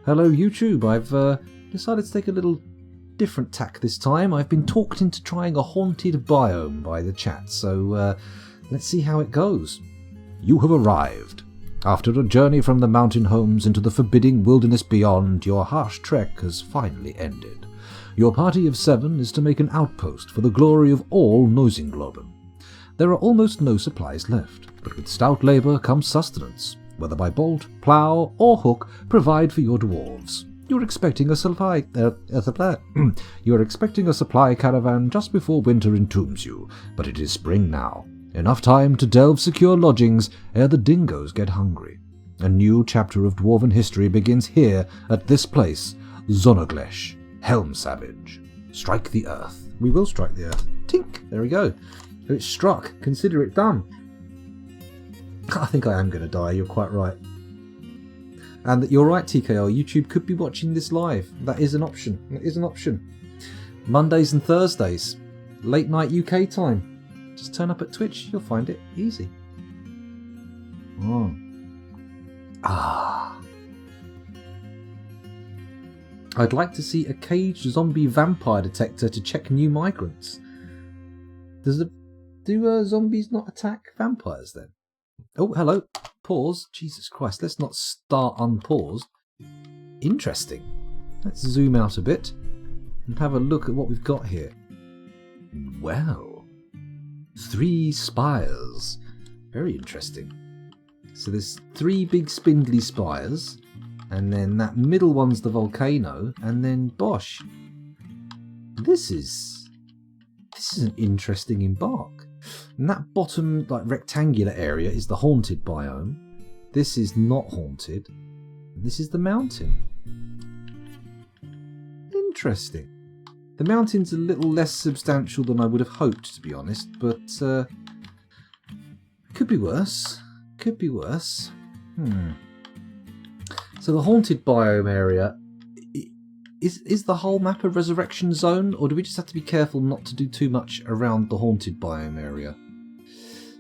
Hello YouTube, I've decided to take a little different tack this time. I've been talked into trying a haunted biome by the chat, so let's see how it goes. You have arrived. After a journey from the mountain homes into the forbidding wilderness beyond, your harsh trek has finally ended. Your party of 7 is to make an outpost for the glory of all Noisingloben. There are almost no supplies left, but with stout labour comes sustenance. Whether by bolt, plough, or hook, provide for your dwarves. You're expecting a supply caravan just before winter entombs you, but it is spring now. Enough time to delve secure lodgings ere the dingoes get hungry. A new chapter of dwarven history begins here at this place, Zonoglesh, Helm Savage. Strike the earth. We will strike the earth. Tink! There we go. It's struck. Consider it done. I think I am going to die, you're quite right. And you're right, TKL, YouTube could be watching this live. That is an option. It is an option. Mondays and Thursdays, late night UK time. Just turn up at Twitch, you'll find it easy. Oh. Ah. I'd like to see a caged zombie vampire detector to check new migrants. Do zombies not attack vampires then? Oh, hello. Pause. Jesus Christ, let's not start unpaused. Interesting. Let's zoom out a bit and have a look at what we've got here. Well, 3 spires. Very interesting. So there's 3 big spindly spires, and then that middle one's the volcano, and then Bosch. This is an interesting embark. And that bottom, rectangular area is the haunted biome. This is not haunted. This is the mountain. Interesting. The mountain's a little less substantial than I would have hoped, to be honest, but could be worse. Could be worse. So the haunted biome area, is the whole map a resurrection zone, or do we just have to be careful not to do too much around the haunted biome area?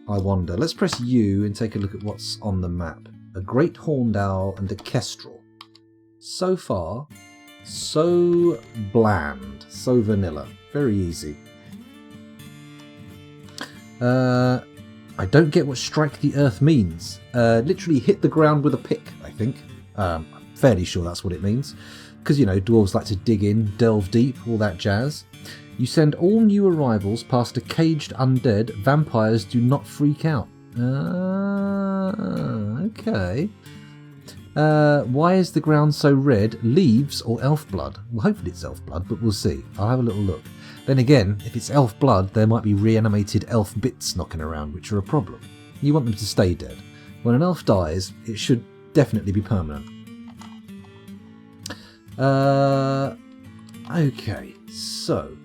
I wonder. Let's press U and take a look at what's on the map. A great horned owl and a kestrel. So far, so bland, so vanilla. Very easy. I don't get what strike the earth means. Literally hit the ground with a pick, I think. I'm fairly sure that's what it means. Because, you know, dwarves like to dig in, delve deep, all that jazz. You send all new arrivals past a caged undead. Vampires do not freak out. Okay. Why is the ground so red? Leaves or elf blood? Well, hopefully it's elf blood, but we'll see. I'll have a little look. Then again, if it's elf blood, there might be reanimated elf bits knocking around, which are a problem. You want them to stay dead. When an elf dies, it should definitely be permanent. Okay, so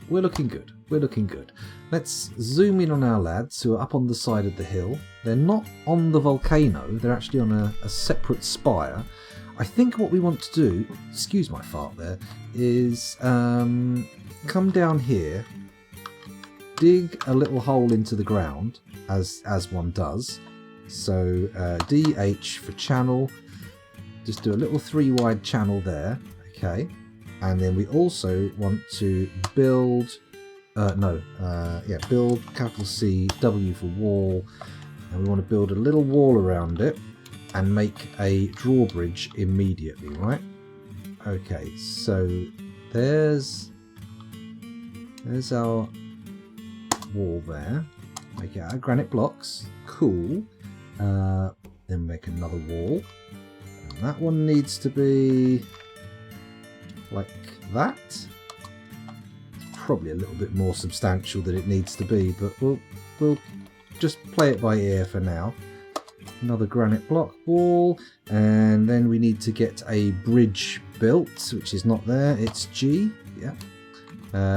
we're looking good. We're looking good. Let's zoom in on our lads who are up on the side of the hill. They're not on the volcano. They're actually on a separate spire. I think what we want to do, excuse my fart there, is come down here, dig a little hole into the ground, as one does. So DH for channel. Just do a little 3-wide channel there, okay. And then we also want to build, build capital C, W for wall, and we want to build a little wall around it and make a drawbridge immediately, right? Okay, so there's our wall there. Make it out of granite blocks, cool. Then make another wall. That one needs to be like that. It's probably a little bit more substantial than it needs to be, but we'll just play it by ear for now. Another granite block wall, and then we need to get a bridge built, which is not there. It's G, yeah.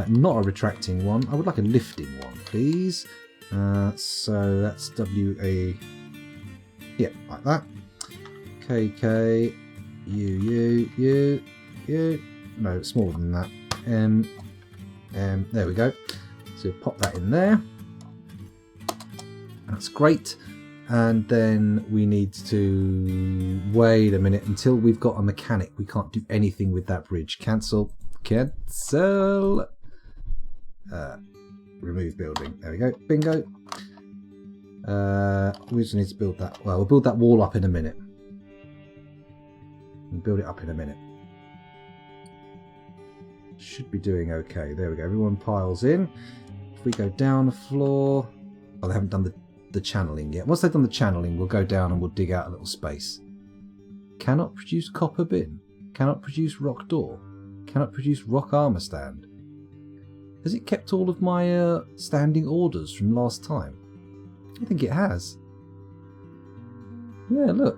Not a retracting one. I would like a lifting one, please. So that's WA. Yeah, like that. KK, U. No, it's smaller than that. There we go. So pop that in there. That's great. And then we need to wait a minute until we've got a mechanic. We can't do anything with that bridge. Cancel. Cancel. Remove building. There we go. Bingo. We just need to build that. Well, we'll build that wall up in a minute. And build it up in a minute. Should be doing okay. There we go. Everyone piles in. If we go down the floor... Oh, they haven't done the channeling yet. Once they've done the channeling, we'll go down and we'll dig out a little space. Cannot produce copper bin. Cannot produce rock door. Cannot produce rock armor stand. Has it kept all of my standing orders from last time? I think it has. Yeah, look.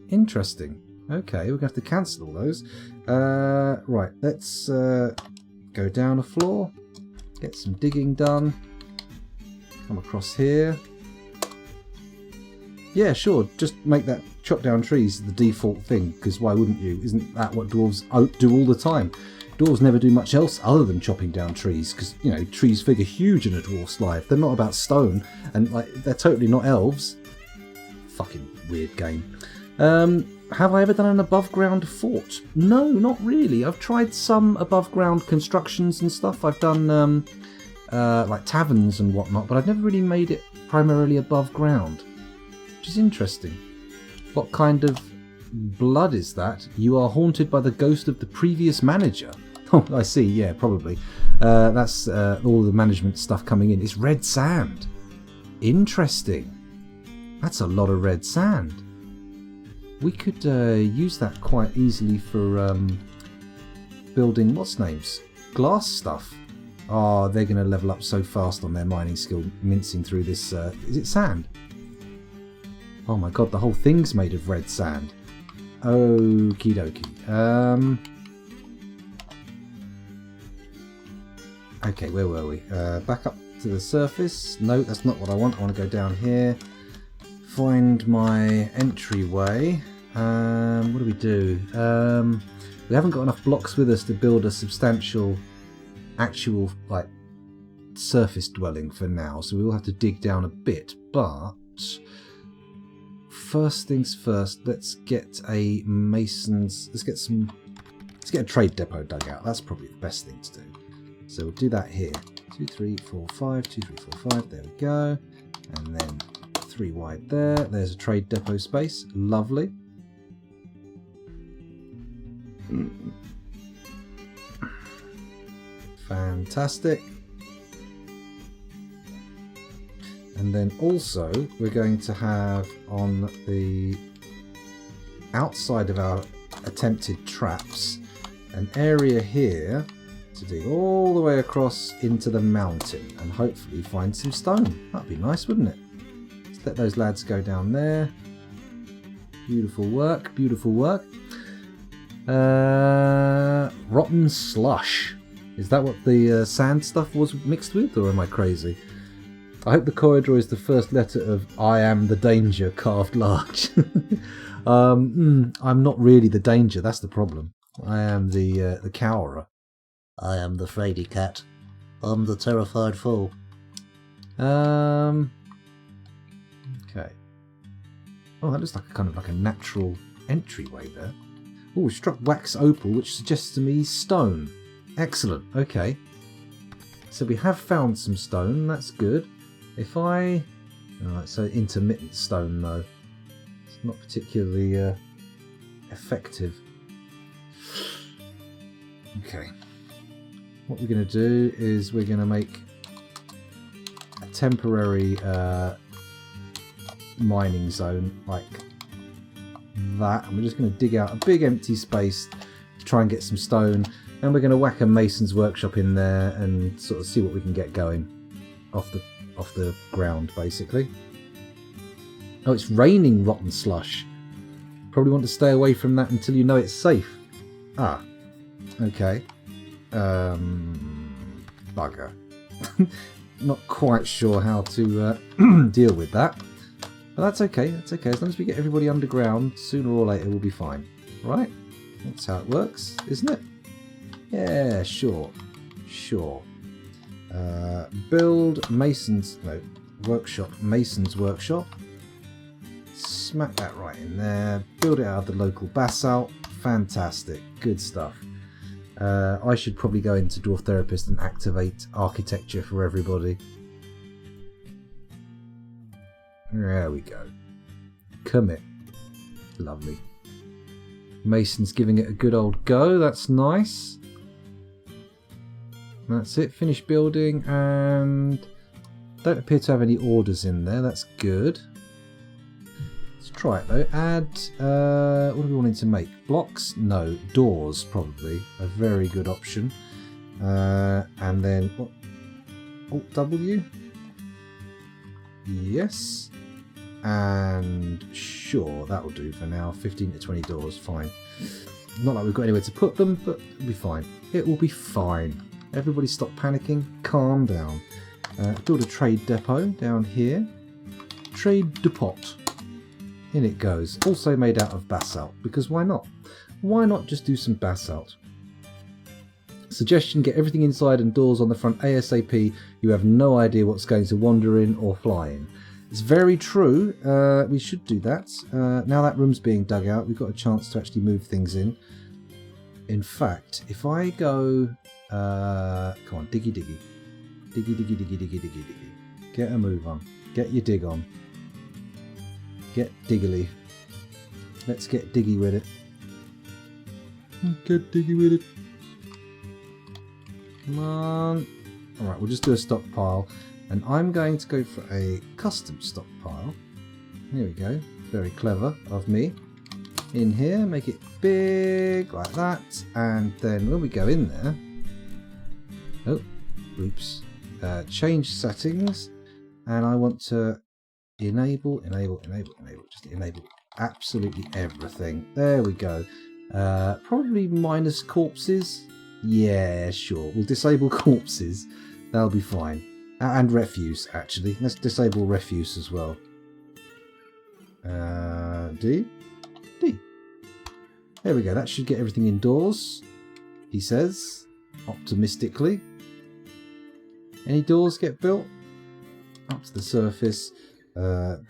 Interesting. Okay, we're going to have to cancel all those. Right, let's go down a floor. Get some digging done. Come across here. Yeah, sure. Just make that chop down trees the default thing, because why wouldn't you? Isn't that what dwarves do all the time? Dwarves never do much else other than chopping down trees, because, you know, trees figure huge in a dwarf's life. They're not about stone, and like they're totally not elves. Fucking weird game. Have I ever done an above ground fort? No, not really. I've tried some above ground constructions and stuff. I've done like taverns and whatnot, but I've never really made it primarily above ground, which is interesting. What kind of blood is that? You are haunted by the ghost of the previous manager. Oh, I see. Yeah, probably. That's all the management stuff coming in. It's red sand. Interesting. That's a lot of red sand. We could use that quite easily for building, what's names? Glass stuff. Oh, they're going to level up so fast on their mining skill, mincing through this. Is it sand? Oh my god, the whole thing's made of red sand. Okie dokie. Okay, where were we? Back up to the surface. No, that's not what I want. I want to go down here. Find my entryway. What do we do? We haven't got enough blocks with us to build a substantial, actual, like, surface dwelling for now, so we will have to dig down a bit, but first things first, let's get a mason's, let's get a trade depot dug out. That's probably the best thing to do. So we'll do that here. 2, 3, 4, 5, 2, 3, 4, 5, there we go. And then 3 wide there. There's a trade depot space. Lovely. Fantastic. And then also we're going to have on the outside of our attempted traps an area here to dig all the way across into the mountain and hopefully find some stone. That'd be nice, wouldn't it? Let's let those lads go down there. Beautiful work, beautiful work. Rotten slush. Is that what the sand stuff was mixed with, or am I crazy? I hope the corridor is the first letter of I am the danger carved large. I'm not really the danger, that's the problem. I am the cowerer. I am the fraidy cat. I'm the terrified fool. Okay. Oh, that looks like kind of like a natural entryway there. Oh, we struck wax opal, which suggests to me stone. Excellent. Okay. So we have found some stone. That's good. If I... Alright, so intermittent stone, though. It's not particularly effective. Okay. What we're going to do is we're going to make a temporary mining zone like that. And we're just going to dig out a big empty space to try and get some stone. And we're going to whack a mason's workshop in there and sort of see what we can get going off the ground, basically. Oh, it's raining rotten slush. Probably want to stay away from that until you know it's safe. Ah, okay. Bugger. Not quite sure how to deal with that. But that's okay, that's okay. As long as we get everybody underground, sooner or later we'll be fine. Right? That's how it works, isn't it? Yeah, sure. Sure. Build masons... No. workshop, mason's workshop. Smack that right in there. Build it out of the local basalt. Fantastic. Good stuff. I should probably go into Dwarf Therapist and activate architecture for everybody. There we go. Commit. Lovely. Mason's giving it a good old go. That's nice. That's it. Finish building, and don't appear to have any orders in there. That's good. Let's try it though. Add, what are we wanting to make? Blocks? No. Doors, probably. A very good option. And then, what? Alt W? Yes. And sure, that'll do for now. 15 to 20 doors, fine. Not like we've got anywhere to put them, but it'll be fine. It will be fine. Everybody stop panicking. Calm down. Build a trade depot down here. Trade depot. In it goes. Also made out of basalt, because why not? Why not just do some basalt? Suggestion, get everything inside and doors on the front ASAP. You have no idea what's going to wander in or fly in. It's very true. We should do that. Now that room's being dug out, we've got a chance to actually move things in. In fact, if I go... come on, diggy diggy. Diggy diggy diggy diggy diggy diggy. Get a move on. Get your dig on. Get diggly. Let's get diggy with it. Get diggy with it. Come on. Alright, we'll just do a stockpile. And I'm going to go for a custom stockpile. Here we go. Very clever of me. In here, make it big like that. And then when we go in there... Oh, oops. Change settings. And I want to enable. Just enable absolutely everything. There we go. Probably minus corpses. Yeah, sure. We'll disable corpses. That'll be fine. And refuse, actually. Let's disable refuse as well. D. There we go. That should get everything indoors, he says, optimistically. Any doors get built? Up to the surface.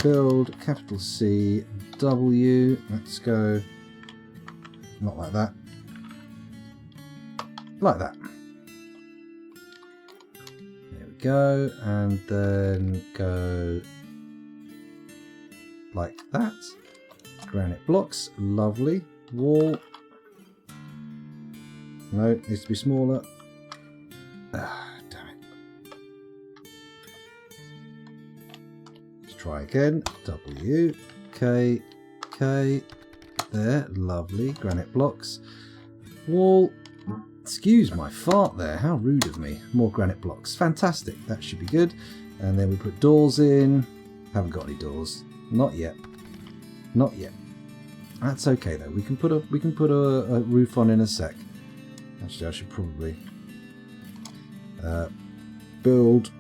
Build, capital C, W. Let's go. Not like that. Like that. There we go. And then go like that. Granite blocks. Lovely. Wall. No, it needs to be smaller. Ah, damn it. Let's try again. W, K, K. There, lovely. Granite blocks. Wall. Excuse my fart there. How rude of me. More granite blocks. Fantastic. That should be good. And then we put doors in. Haven't got any doors. Not yet. Not yet. That's okay though. We can put a roof on in a sec. Actually, I should probably build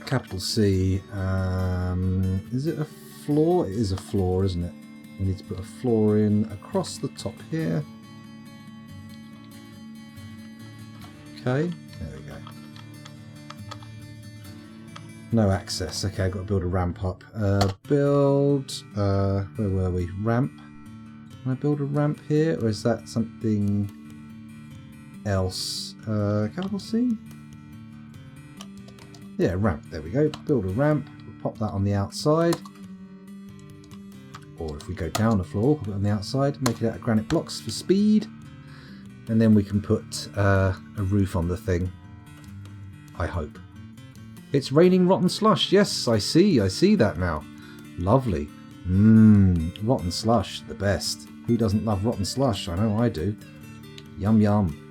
capital C. Is it a floor? It is a floor, isn't it? We need to put a floor in across the top here. Okay, there we go. No access. Okay, I've got to build a ramp up. Where were we? Ramp. Can I build a ramp here, or is that something else? Capital C? Yeah, ramp. There we go. Build a ramp. We'll pop that on the outside. Or if we go down the floor, put it on the outside. Make it out of granite blocks for speed. And then we can put a roof on the thing. I hope. It's raining rotten slush. Yes, I see that now. Lovely. Rotten slush, the best. Who doesn't love rotten slush? I know I do. Yum yum.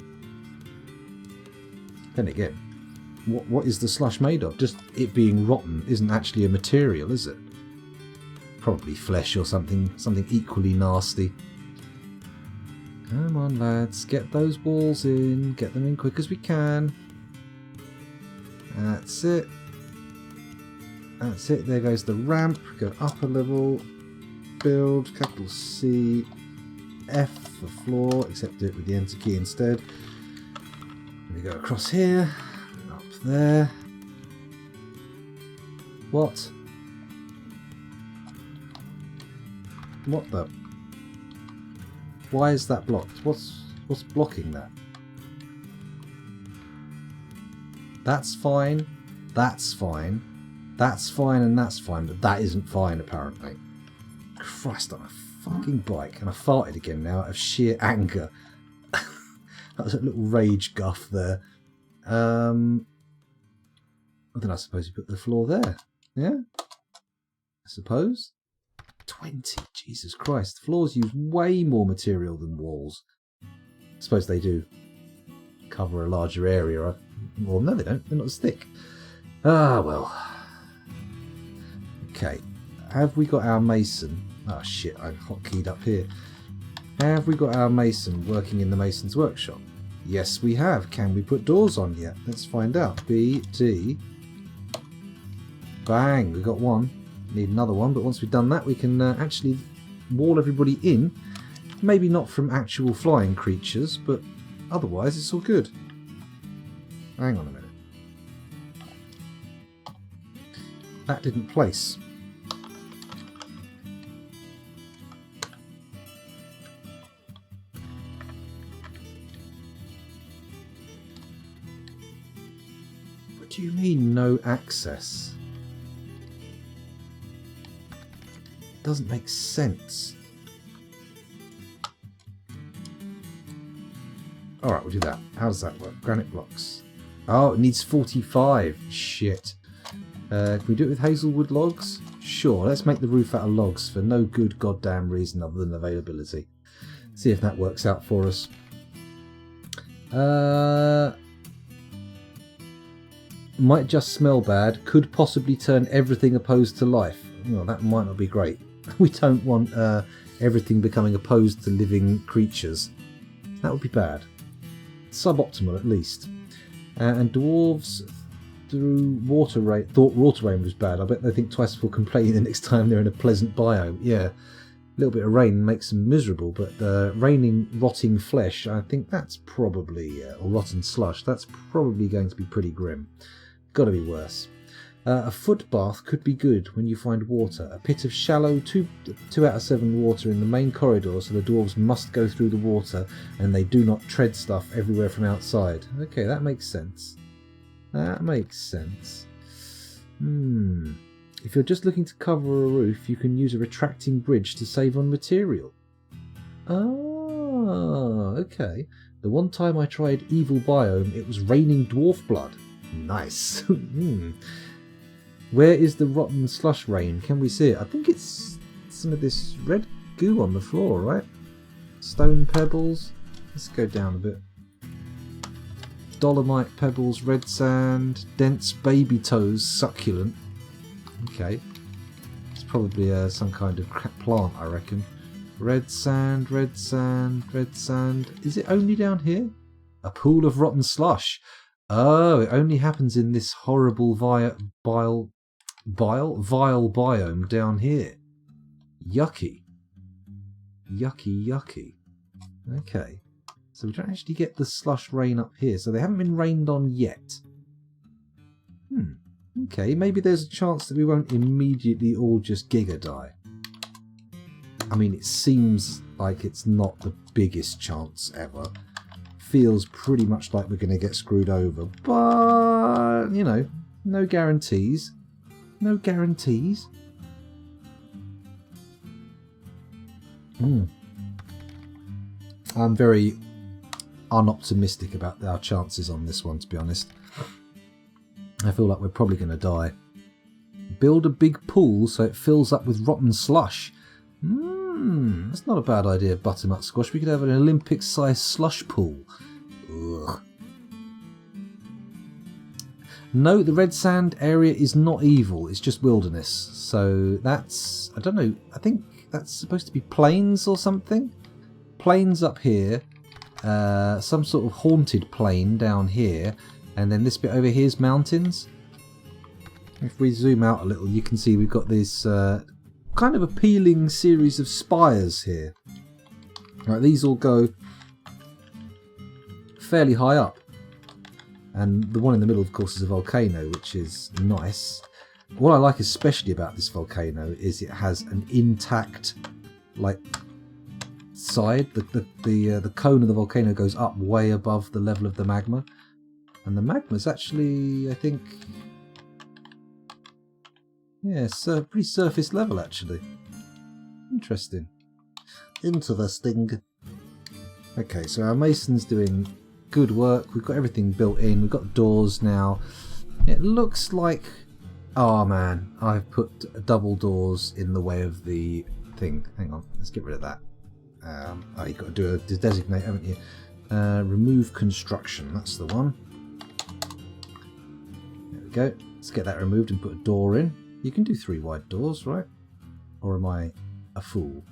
Then again, what is the slush made of? Just it being rotten isn't actually a material, is it? Probably flesh or something equally nasty. Come on, lads, get those walls in. Get them in quick as we can. That's it. That's it. There goes the ramp. Go up a level. Build. Capital C. F for floor, except do it with the enter key instead. We go across here. Up there. What? What the? Why is that blocked? What's blocking that? That's fine. That's fine. That's fine and that's fine, but that isn't fine apparently. Christ on a fucking bike. And I farted again now out of sheer anger. That was a little rage guff there. Then I suppose you put the floor there. Yeah? I suppose. 20. Jesus Christ. Floors use way more material than walls. I suppose they do cover a larger area. Well, no, they don't. They're not as thick. Ah, well. Okay. Have we got our mason? Oh, shit. I hotkeyed up here. Have we got our mason working in the mason's workshop? Yes, we have. Can we put doors on yet? Let's find out. B, D. Bang. We got one. Need another one, but once we've done that, we can actually wall everybody in. Maybe not from actual flying creatures, but otherwise it's all good. Hang on a minute. That didn't place. What do you mean, no access? Doesn't make sense. Alright, we'll do that. How does that work? Granite blocks. Oh, it needs 45. Shit. Can we do it with hazelwood logs? Sure, let's make the roof out of logs for no good goddamn reason other than availability. See if that works out for us. Might just smell bad. Could possibly turn everything opposed to life. Well, that might not be great. We don't want everything becoming opposed to living creatures. That would be bad. Suboptimal, at least. And dwarves through water rain. Thought water rain was bad. I bet they think twice before complaining the next time they're in a pleasant biome. Yeah, a little bit of rain makes them miserable, but raining rotting flesh, I think that's probably, or rotten slush, that's probably going to be pretty grim. Got to be worse. A foot bath could be good when you find water. A pit of shallow 2 out of 7 water in the main corridor, so the dwarves must go through the water and they do not tread stuff everywhere from outside. Okay, that makes sense. That makes sense. If you're just looking to cover a roof, you can use a retracting bridge to save on material. Oh, okay. The one time I tried Evil Biome, it was raining dwarf blood. Nice. Where is the rotten slush rain? Can we see it? I think it's some of this red goo on the floor, right? Stone pebbles. Let's go down a bit. Dolomite pebbles, red sand, dense baby toes, succulent. Okay. It's probably some kind of plant, I reckon. Red sand, red sand, red sand. Is it only down here? A pool of rotten slush. Oh, it only happens in this horrible vile biome down here. Yucky. Yucky, yucky. Okay. So we don't actually get the slush rain up here. So they haven't been rained on yet. Okay, maybe there's a chance that we won't immediately all just giga die. I mean, it seems like it's not the biggest chance ever. Feels pretty much like we're going to get screwed over. But, you know, no guarantees. No guarantees. I'm very unoptimistic about our chances on this one, to be honest. I feel like we're probably going to die. Build a big pool so it fills up with rotten slush. That's not a bad idea, butternut squash. We could have an Olympic-sized slush pool. Ugh. No, the red sand area is not evil. It's just wilderness. So that's, I don't know, I think that's supposed to be plains or something. Plains up here. Some sort of haunted plain down here. And then this bit over here is mountains. If we zoom out a little, you can see we've got this kind of appealing series of spires here. Right, these all go fairly high up. And the one in the middle, of course, is a volcano, which is nice. What I like especially about this volcano is it has an intact, like, side. The cone of the volcano goes up way above the level of the magma, and the magma is actually, I think, yeah, it's pretty surface level actually. Interesting. Interesting. Okay, so our mason's doing good work. We've got everything built in. We've got doors now. It looks like, oh man, I've put double doors in the way of the thing. Hang on, let's get rid of that. Oh, you've got to designate, haven't you? Remove construction, that's the one. There we go. Let's get that removed and put a door in. You can do 3 wide doors, right? Or am I a fool?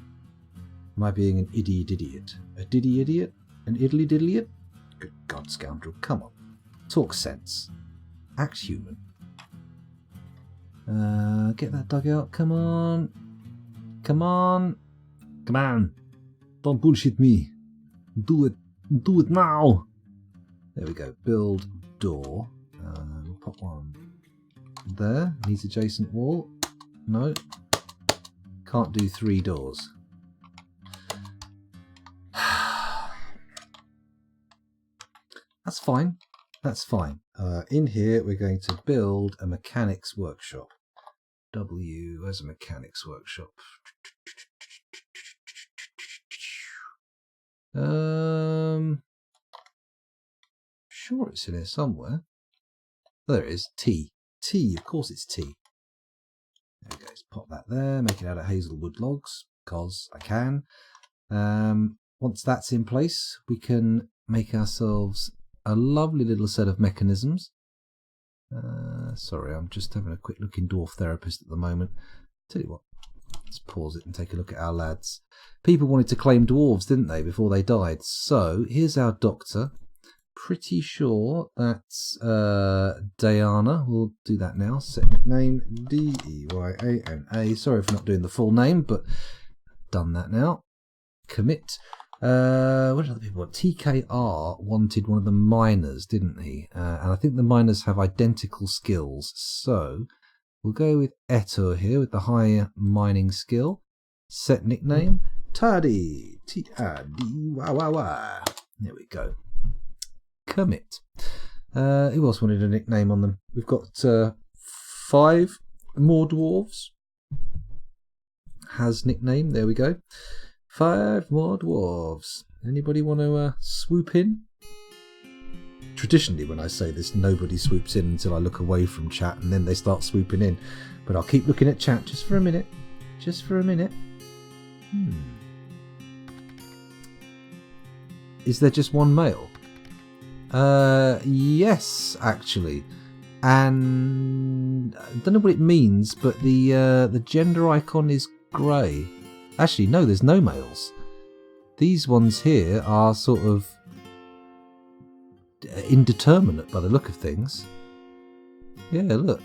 Am I being an idiot? A diddy idiot? An idly diddlyit? Good God, scoundrel, come on. Talk sense. Act human. Get that dug out, come on. Come on. Come on. Don't bullshit me. Do it. Do it now. There we go. Build door. We'll pop one there. Needs adjacent wall. No. Can't do 3 doors. That's fine. That's fine. In here, we're going to build a mechanics workshop. Where's a mechanics workshop? Sure it's in here somewhere. There it is. T. T, of course it's T. There we go. Let's pop that there. Make it out of hazelwood logs, because I can. Once that's in place, we can make ourselves a lovely little set of mechanisms. Sorry, I'm just having a quick look in Dwarf Therapist at the moment. Tell you what, let's pause it and take a look at our lads. People wanted to claim dwarves, didn't they, before they died? So, here's our doctor. Pretty sure that's Diana. We'll do that now. Set nickname Deyana. Sorry for not doing the full name, but done that now. Commit. What did other people want? TKR wanted one of the miners, didn't he? And I think the miners have identical skills. So we'll go with Etor here with the higher mining skill. Set nickname Taddy. T-A-D-Y-Y-Y. There we go. Commit. Who else wanted a nickname on them? We've got 5 more dwarves. Has nickname. There we go. 5 more dwarves. Anybody want to swoop in? Traditionally, when I say this, nobody swoops in until I look away from chat, and then they start swooping in. But I'll keep looking at chat just for a minute. Just for a minute. Is there just one male? Yes, actually. And I don't know what it means, but the gender icon is grey. Actually, no, there's no males. These ones here are sort of indeterminate by the look of things. Yeah, look.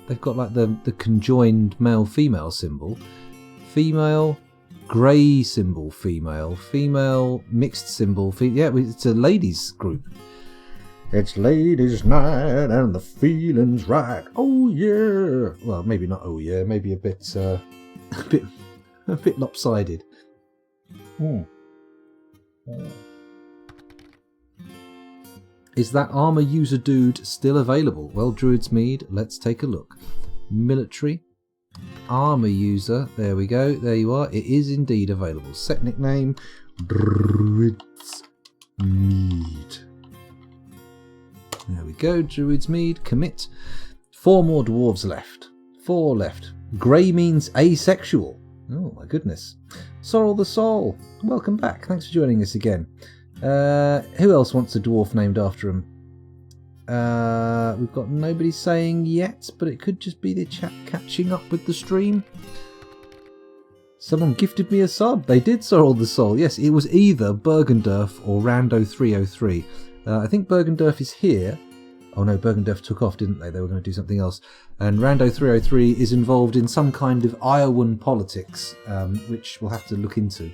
They've got like the conjoined male-female symbol. Female, grey symbol, female. Female, mixed symbol. Yeah, it's a ladies group. It's ladies' night and the feeling's right. Oh, yeah. Well, maybe not oh, yeah. Maybe a bit lopsided. Is that armor user dude still available? Well, Druid's Mead, let's take a look. Military armor user. There we go. There you are. It is indeed available. Set nickname Druid's Mead. There we go. Druid's Mead. Commit. 4 more dwarves left. 4 left. Grey means asexual. Oh my goodness. Sorrel the Soul, welcome back. Thanks for joining us again. Who else wants a dwarf named after him? We've got nobody saying yet, but it could just be the chat catching up with the stream. Someone gifted me a sub. They did, Sorrel the Soul. Yes, it was either Bergendorf or Rando303. I think Bergendorf is here. Oh no, Bergendorf took off, didn't they? They were going to do something else. And Rando303 is involved in some kind of Iowan politics, which we'll have to look into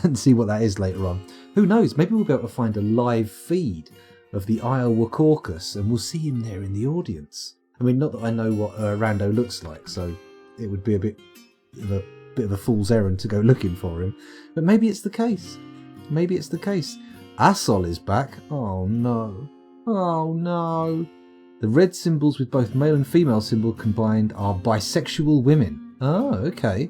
and see what that is later on. Who knows? Maybe we'll be able to find a live feed of the Iowa caucus and we'll see him there in the audience. I mean, not that I know what Rando looks like, so it would be a bit of a fool's errand to go looking for him. But maybe it's the case. Maybe it's the case. Asol is back. Oh no. Oh no. The red symbols with both male and female symbol combined are bisexual women. Oh, okay.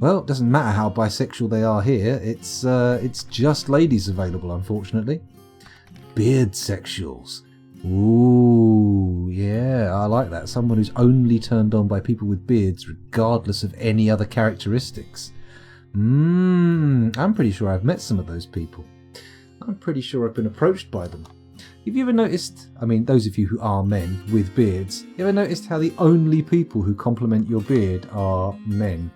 Well, it doesn't matter how bisexual they are here. It's just ladies available, unfortunately. Beard sexuals. Ooh, yeah, I like that. Someone who's only turned on by people with beards regardless of any other characteristics. I'm pretty sure I've met some of those people. I'm pretty sure I've been approached by them. Have you ever noticed, I mean, those of you who are men with beards, you ever noticed how the only people who compliment your beard are men?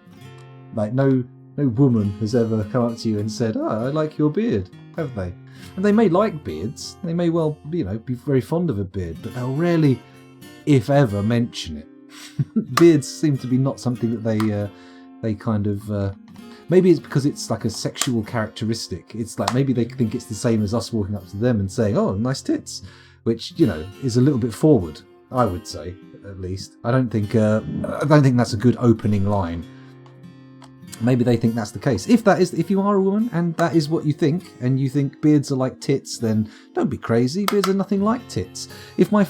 Like, no woman has ever come up to you and said, "Oh, I like your beard," have they? And they may like beards, they may well, be very fond of a beard, but they'll rarely, if ever, mention it. Beards seem to be not something that they kind of... maybe it's because it's like a sexual characteristic. It's like maybe they think it's the same as us walking up to them and saying, "Oh, nice tits," which, is a little bit forward, I would say, at least. I don't think that's a good opening line. Maybe they think that's the case. If you are a woman and that is what you think, and you think beards are like tits, then don't be crazy. Beards are nothing like tits. If my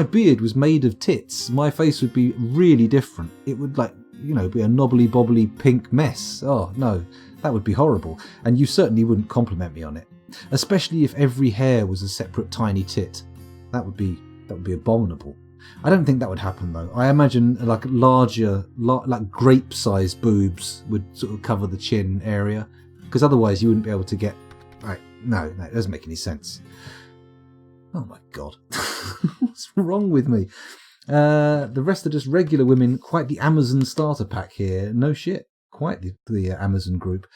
beard was made of tits, my face would be really different. It would be a knobbly bobbly pink mess. Oh no, that would be horrible. And you certainly wouldn't compliment me on it. Especially if every hair was a separate tiny tit. That would be abominable. I don't think that would happen though. I imagine like larger, like grape-sized boobs would sort of cover the chin area, because otherwise you wouldn't be able to get. No, it doesn't make any sense. Oh my god, what's wrong with me? The rest are just regular women. Quite the Amazon starter pack here. No shit, quite the Amazon group.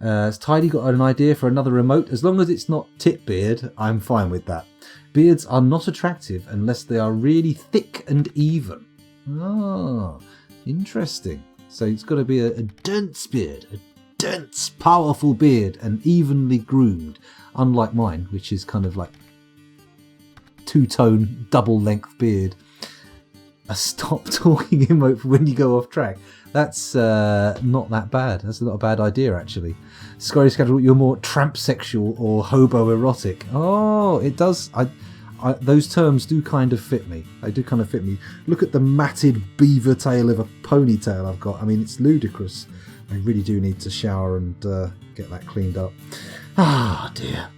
Has Tidy got an idea for another remote? As long as it's not tit beard, I'm fine with that. Beards are not attractive unless they are really thick and even. Ah, interesting. So it's got to be a dense beard, a dense, powerful beard, and evenly groomed. Unlike mine, which is kind of like two-tone, double-length beard. A stop talking emote for when you go off track. That's not that bad. That's not a bad idea, actually. Scary Schedule, you're more tramp-sexual or hobo-erotic. Oh, it does. Those terms do kind of fit me. They do kind of fit me. Look at the matted beaver tail of a ponytail I've got. I mean, it's ludicrous. I really do need to shower and get that cleaned up. Ah, dear.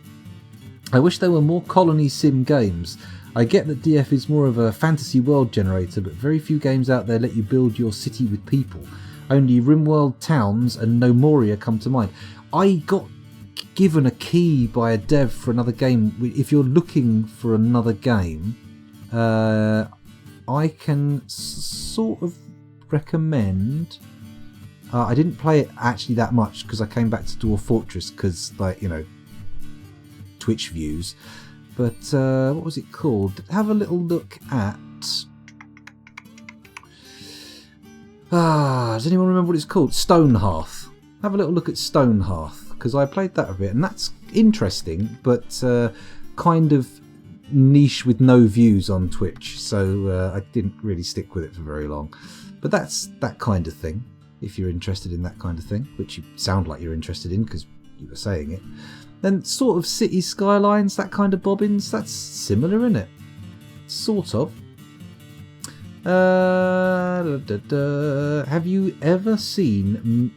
I wish there were more colony sim games. I get that DF is more of a fantasy world generator, but very few games out there let you build your city with people. Only RimWorld Towns and No Moria come to mind. I got given a key by a dev for another game. If you're looking for another game, I can sort of recommend... I didn't play it actually that much because I came back to Dwarf Fortress because, Twitch views. But what was it called? Have a little look at... does anyone remember what it's called? Stonehearth. Have a little look at Stonehearth, because I played that a bit, and that's interesting, but kind of niche with no views on Twitch, so I didn't really stick with it for very long. But that's that kind of thing, if you're interested in that kind of thing, which you sound like you're interested in, because you were saying it. Then sort of city skylines, that kind of bobbins, that's similar, isn't it? Sort of. Have you ever seen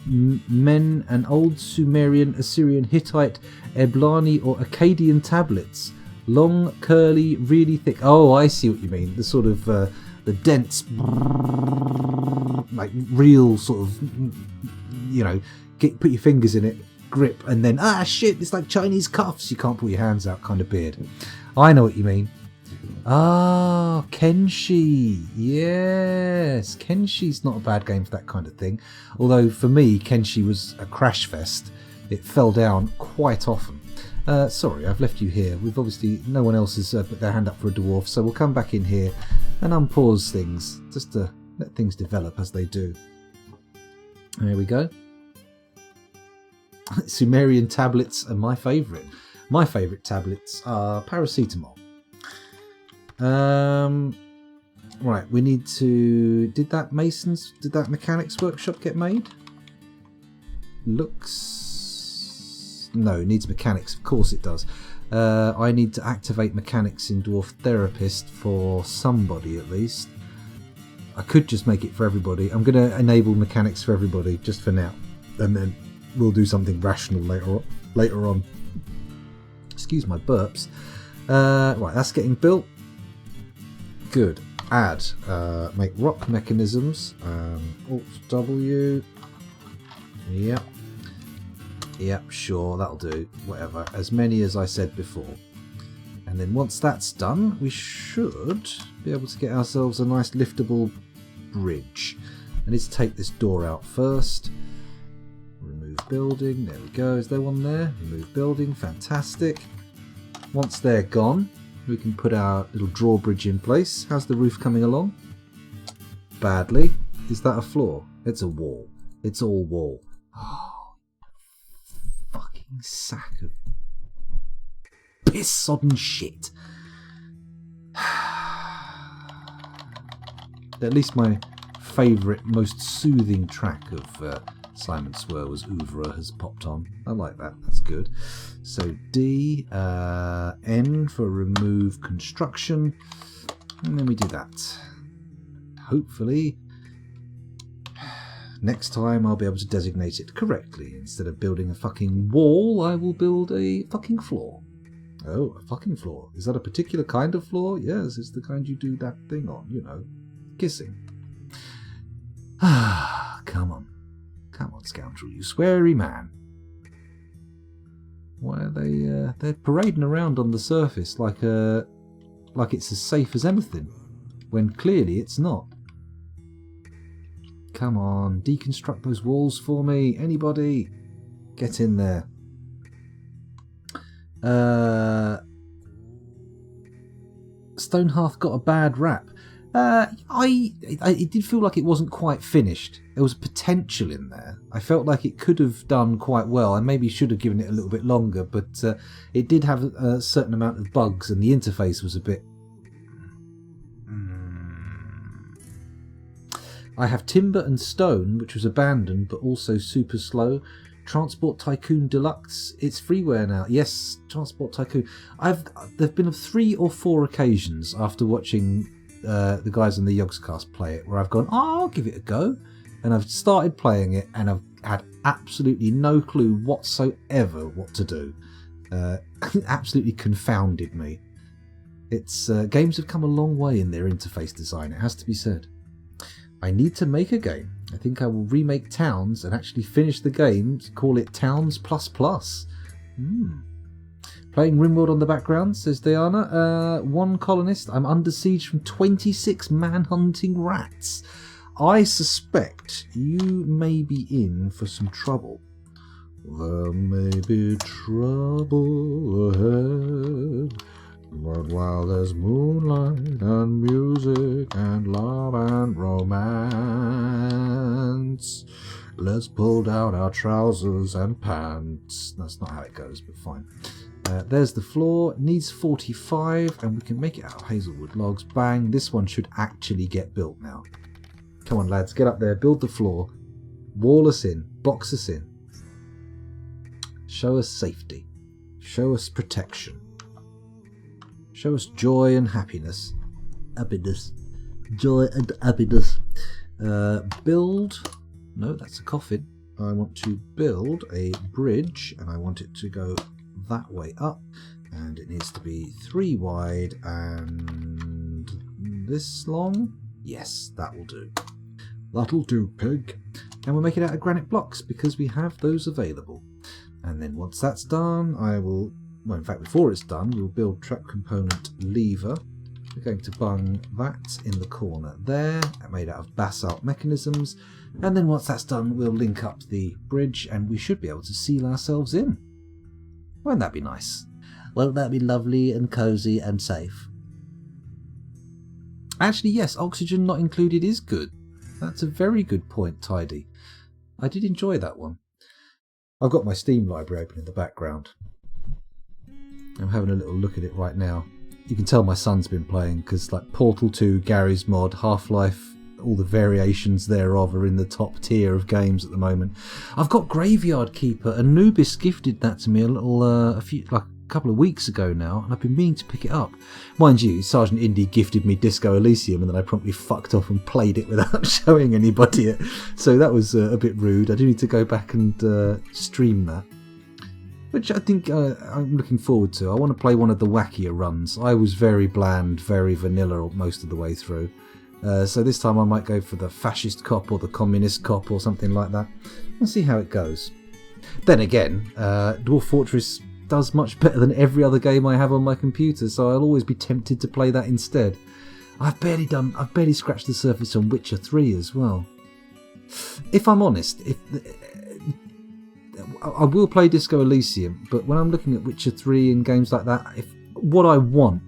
men and old Sumerian, Assyrian, Hittite, Eblani or Akkadian tablets? Long, curly, really thick. Oh, I see what you mean. The sort of the dense, like real sort of, put your fingers in it, grip, and then shit, it's like Chinese cuffs, you can't put your hands out kind of beard. I know what you mean. Kenshi. Yes, Kenshi's not a bad game for that kind of thing, although for me Kenshi was a crash fest. It fell down quite often. Sorry, I've left you here. We've obviously, no one else has put their hand up for a dwarf, so we'll come back in here and unpause things just to let things develop as they do. There we go. Sumerian tablets are my favourite. My favourite tablets are paracetamol. Right, we need to... Did that mechanics workshop get made? Looks... No, it needs mechanics. Of course it does. I need to activate mechanics in Dwarf Therapist for somebody at least. I could just make it for everybody. I'm going to enable mechanics for everybody just for now. And then we'll do something rational later on. Excuse my burps. Right, that's getting built. Good. Add. Make rock mechanisms. Alt W. Yep. Yep, sure, that'll do. Whatever. As many as I said before. And then once that's done, we should be able to get ourselves a nice liftable bridge. I need to take this door out first. Remove building. There we go. Is there one there? Remove building. Fantastic. Once they're gone, we can put our little drawbridge in place. How's the roof coming along? Badly. Is that a floor? It's a wall. It's all wall. Oh, fucking sack of piss-sodden shit. At least my favourite, most soothing track of Simon Swirl's oeuvre has popped on. I like that. That's good. So D, N for remove construction, and then we do that. Hopefully, next time I'll be able to designate it correctly. Instead of building a fucking wall, I will build a fucking floor. Oh, a fucking floor. Is that a particular kind of floor? Yes, it's the kind you do that thing on, you know. Kissing. Ah, come on. Come on, scoundrel, you sweary man. Why are they're parading around on the surface like it's as safe as anything, when clearly it's not. Come on, deconstruct those walls for me. Anybody? Get in there. Stonehearth got a bad rap. It did feel like it wasn't quite finished. There was potential in there. I felt like it could have done quite well. I maybe should have given it a little bit longer, but it did have a certain amount of bugs, and the interface was a bit... I have Timber and Stone, which was abandoned, but also super slow. Transport Tycoon Deluxe, it's freeware now. Yes, Transport Tycoon. There've been 3 or 4 occasions after watching the guys on the Yogscast play it where I've gone, I'll give it a go, and I've started playing it and I've had absolutely no clue whatsoever what to do. Absolutely confounded me. It's games have come a long way in their interface design, it has to be said. I need to make a game. I think I will remake Towns and actually finish the game, call it Towns++. Playing Rimworld on the background, says Diana. 1 colonist. I'm under siege from 26 man-hunting rats. I suspect you may be in for some trouble. There may be trouble ahead. But while there's moonlight and music and love and romance, let's pull down our trousers and pants. That's not how it goes, but fine. There's the floor. It needs 45, and we can make it out of hazelwood logs. Bang. This one should actually get built now. Come on, lads. Get up there. Build the floor. Wall us in. Box us in. Show us safety. Show us protection. Show us joy and happiness. Happiness. Joy and happiness. Build. No, that's a coffin. I want to build a bridge, and I want it to go that way up. And it needs to be 3 wide and this long. Yes, that will do. That'll do, pig. And we'll make it out of granite blocks because we have those available. And then once that's done, I will... Well, in fact, before it's done, we'll build trap component lever. We're going to bung that in the corner there, made out of basalt mechanisms. And then once that's done, we'll link up the bridge and we should be able to seal ourselves in. Won't that be nice? Won't that be lovely and cosy and safe? Actually, yes, oxygen not included is good. That's a very good point, Tidy. I did enjoy that one. I've got my Steam library open in the background. I'm having a little look at it right now. You can tell my son's been playing, because like Portal 2, Gary's Mod, Half-Life, all the variations thereof are in the top tier of games at the moment. I've got Graveyard Keeper. Anubis gifted that to me a couple of weeks ago now, and I've been meaning to pick it up. Mind you, Sergeant Indy gifted me Disco Elysium, and then I promptly fucked off and played it without showing anybody it. So that was a bit rude. I do need to go back and stream that, which I think I'm looking forward to. I want to play one of the wackier runs. I was very bland, very vanilla most of the way through. So this time I might go for the fascist cop or the communist cop or something like that. We'll see how it goes. Then again, Dwarf Fortress does much better than every other game I have on my computer, so I'll always be tempted to play that instead. I've barely scratched the surface on Witcher 3 as well. If I'm honest, I will play Disco Elysium, but when I'm looking at Witcher 3 and games like that, what I want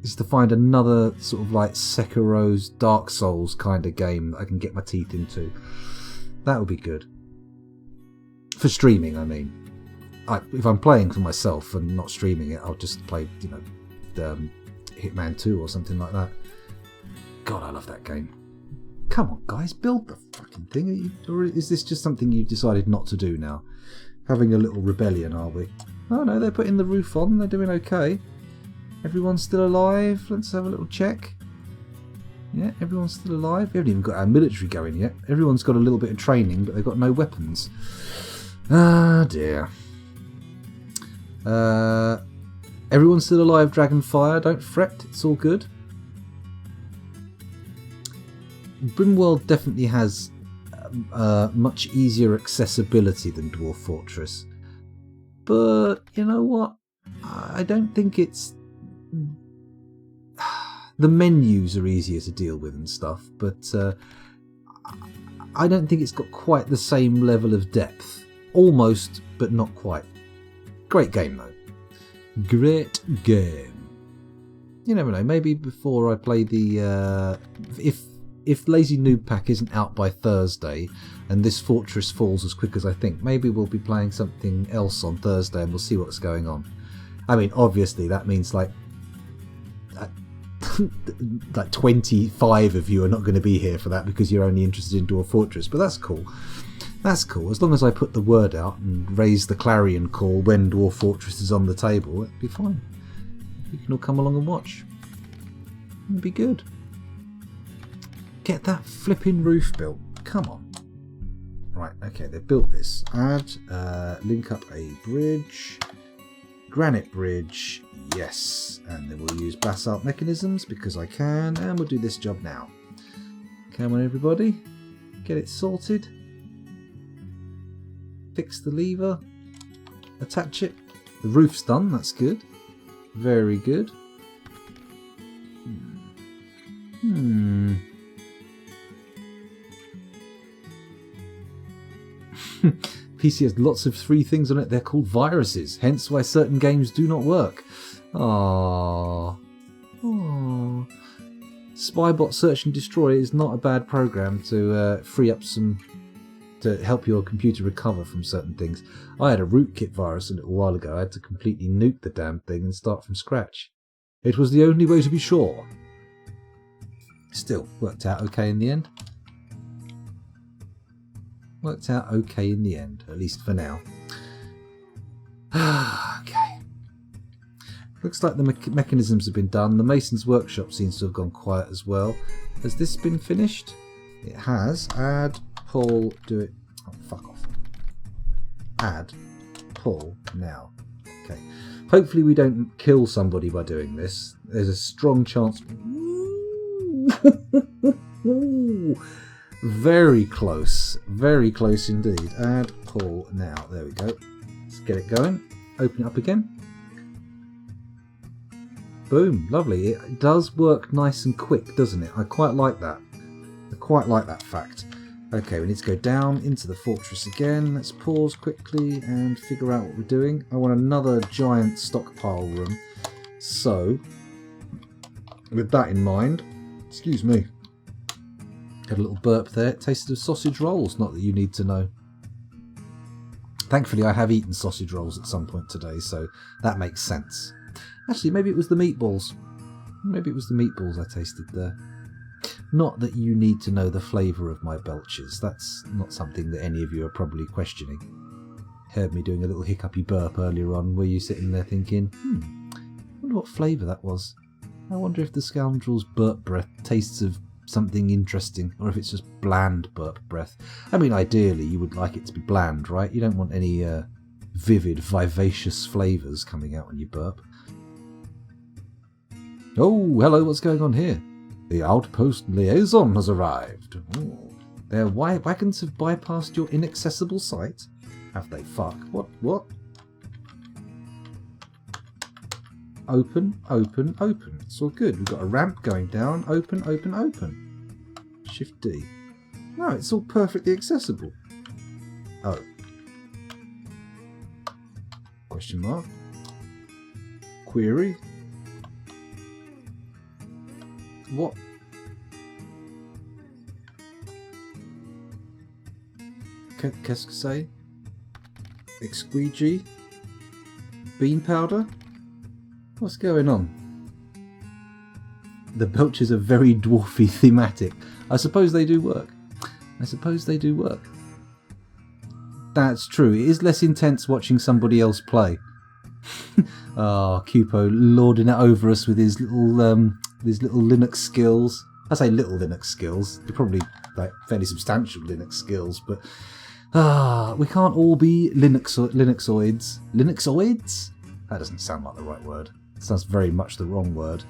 is to find another sort of like Sekiro's Dark Souls kind of game that I can get my teeth into. That would be good. For streaming, I mean. If I'm playing for myself and not streaming it, I'll just play, Hitman 2 or something like that. God, I love that game. Come on, guys, build the fucking thing. Or is this just something you decided not to do now? Having a little rebellion, are we? Oh no, they're putting the roof on. They're doing okay. Everyone's still alive. Let's have a little check. Yeah, everyone's still alive. We haven't even got our military going yet. Everyone's got a little bit of training, but they've got no weapons. Ah, dear. Everyone's still alive, Dragonfire. Don't fret, it's all good. Brimworld definitely has much easier accessibility than Dwarf Fortress. But, you know what? I don't think it's... The menus are easier to deal with and stuff, but I don't think it's got quite the same level of depth. Almost, but not quite. Great game though. Great game. You never know, maybe before I play the... If Lazy Noob Pack isn't out by Thursday and this Fortress falls as quick as I think, maybe we'll be playing something else on Thursday and we'll see what's going on. I mean, obviously that means like 25 of you are not going to be here for that because you're only interested in Dwarf Fortress, but that's cool. That's cool. As long as I put the word out and raise the clarion call when Dwarf Fortress is on the table, it'll be fine. You can all come along and watch. It'll be good. Get that flipping roof built. Come on. Right, okay, they've built this. Add, link up a bridge. Granite bridge, yes. And then we'll use basalt mechanisms because I can. And we'll do this job now. Come on, everybody. Get it sorted. Fix the lever. Attach it. The roof's done, that's good. Very good. PC has lots of free things on it. They're called viruses, hence why certain games do not work. Aww. Aww. Spybot Search and Destroy is not a bad program to free up some... to help your computer recover from certain things. I had a rootkit virus a little while ago. I had to completely nuke the damn thing and start from scratch. It was the only way to be sure. Still, worked out okay in the end. Worked out okay in the end, at least for now. Okay. Looks like the mechanisms have been done. The Mason's Workshop seems to have gone quiet as well. Has this been finished? It has. Add, pull, do it. Oh, fuck off. Add, pull, now. Okay. Hopefully we don't kill somebody by doing this. There's a strong chance... Very close indeed. Add, pull, now. There we go. Let's get it going. Open it up again. Boom, lovely. It does work nice and quick, doesn't it? I quite like that. I quite like that fact. Okay, we need to go down into the fortress again. Let's pause quickly and figure out what we're doing. I want another giant stockpile room. So, with that in mind, excuse me, had a little burp there. It tasted of sausage rolls, not that you need to know. Thankfully, I have eaten sausage rolls at some point today, so that makes sense. Actually, maybe it was the meatballs. Maybe it was the meatballs I tasted there. Not that you need to know the flavour of my belches. That's not something that any of you are probably questioning. Heard me doing a little hiccupy burp earlier on. Were you sitting there thinking, I wonder what flavour that was? I wonder if the scoundrel's burp breath tastes of something interesting, or if it's just bland burp breath. I mean, ideally you would like it to be bland, right? You don't want any vivid, vivacious flavours coming out when you burp. Oh, hello, what's going on here? The outpost liaison has arrived. Ooh. Their wagons have bypassed your inaccessible site? Have they? Fuck. What? Open, open, open. It's all good. We've got a ramp going down. Open, open, open. Shift D. No, it's all perfectly accessible. Oh. Question mark. Query. What? Qu'est-ce que c'est? Exqueegee? Bean powder? What's going on? The belches are very dwarfy thematic. I suppose they do work. That's true. It is less intense watching somebody else play. Oh, Cupo lording it over us with his little Linux skills. I say little Linux skills. They're probably like fairly substantial Linux skills, but we can't all be Linuxoids. Linuxoids? That doesn't sound like the right word. It sounds very much the wrong word.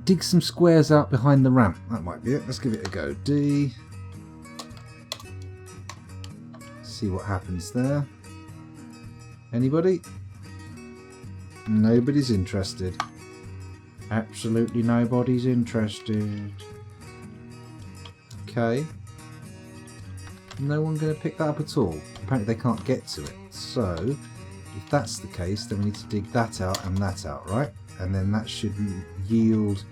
Dig some squares out behind the ramp. That might be it. Let's give it a go. D. See what happens there. Anybody? Nobody's interested. Absolutely nobody's interested. Okay. No one going to pick that up at all. Apparently they can't get to it. So, if that's the case, then we need to dig that out and that out, right? And then that should yield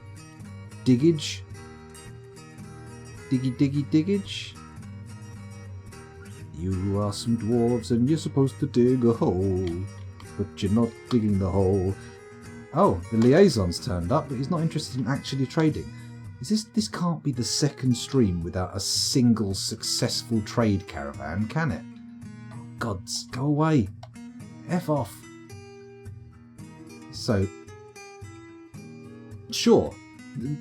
diggage. Diggage. You are some dwarves and you're supposed to dig a hole, but you're not digging the hole. Oh, the liaison's turned up, but he's not interested in actually trading. This can't be the second stream without a single successful trade caravan, can it? Oh, gods, go away. F off. So, sure,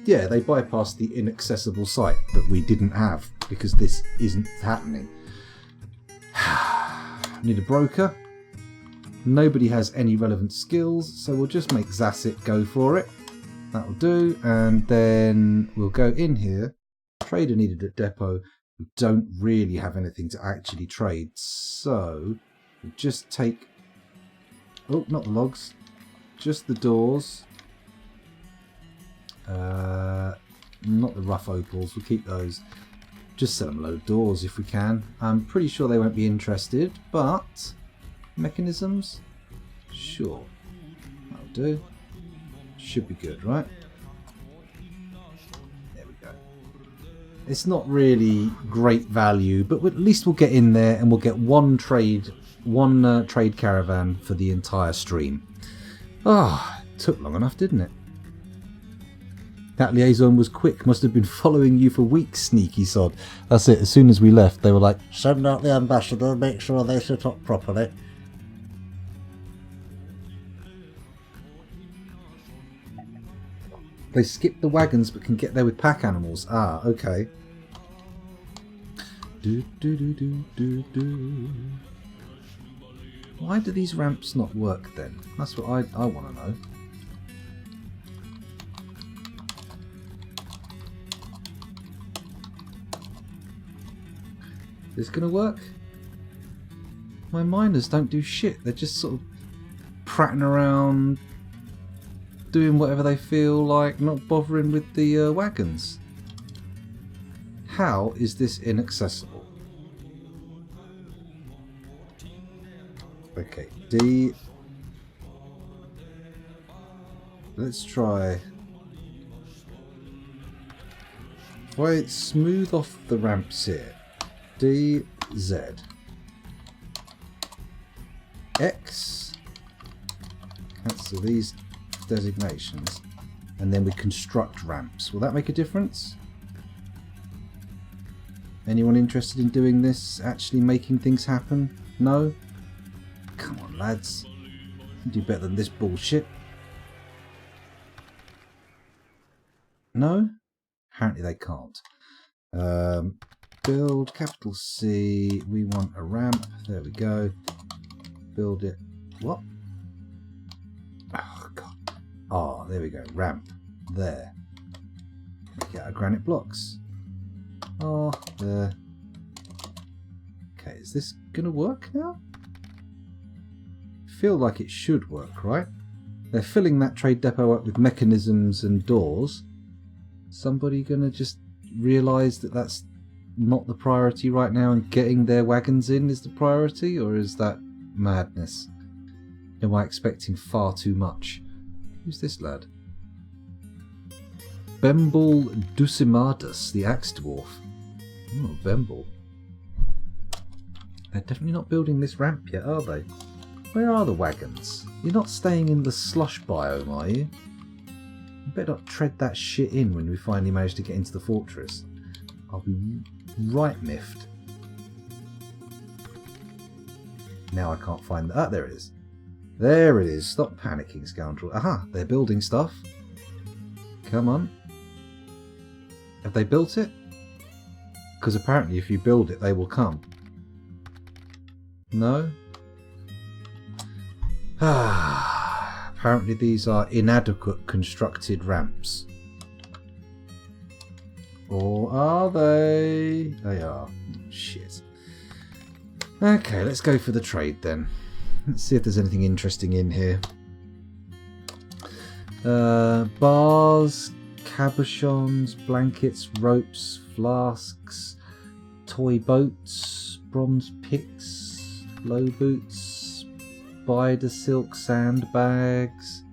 yeah, they bypassed the inaccessible site that we didn't have because this isn't happening. Need a broker. Nobody has any relevant skills, so we'll just make Zassit go for it. That'll do, and then we'll go in here. Trader needed at depot. We don't really have anything to actually trade, so we'll just take... Oh, not the logs. Just the doors. Not the rough opals, we'll keep those. Just sell them a load of doors if we can. I'm pretty sure they won't be interested, but mechanisms? Sure. That'll do. Should be good, right? There we go. It's not really great value, but at least we'll get in there and we'll get one trade caravan for the entire stream. Ah, it took long enough, didn't it? That liaison was quick. Must have been following you for weeks, sneaky sod. That's it. As soon as we left, they were like, send out the ambassador, make sure they sit up properly. they skip the wagons but can get there with pack animals. Ah, okay. Why do these ramps not work then? That's what I want to know. Is this going to work? My miners don't do shit. They're just sort of prattling around, doing whatever they feel like, not bothering with the wagons. How is this inaccessible? Okay, D. Let's try. If I smooth off the ramps here, D, Z, X, cancel these designations, and then we construct ramps. Will that make a difference? Anyone interested in doing this? Actually making things happen? No? Come on, lads. You do better than this bullshit. No? Apparently they can't. Build, capital C. We want a ramp. There we go. Build it. What? Oh, God. Oh, there we go. Ramp. There. Get our granite blocks. Oh, there. Okay, is this going to work now? Feel like it should work, right? They're filling that trade depot up with mechanisms and doors. Somebody going to just realise that that's not the priority right now and getting their wagons in is the priority? Or is that madness? Am I expecting far too much? Who's this lad? Bemble Ducimatus, the axe dwarf. Oh, Bemble. They're definitely not building this ramp yet, are they? Where are the wagons? You're not staying in the slush biome, are you? You better not tread that shit in when we finally manage to get into the fortress. I'll be right miffed. Now I can't find... Ah, there it is. There it is. Stop panicking, scoundrel. Aha, they're building stuff. Come on. Have they built it? Because apparently if you build it, they will come. No? Ah, apparently these are inadequate constructed ramps. Or are they? They are. Oh, shit. Okay, let's go for the trade then. Let's see if there's anything interesting in here. Bars, cabochons, blankets, ropes, flasks, toy boats, bronze picks, low boots, spider silk sandbags.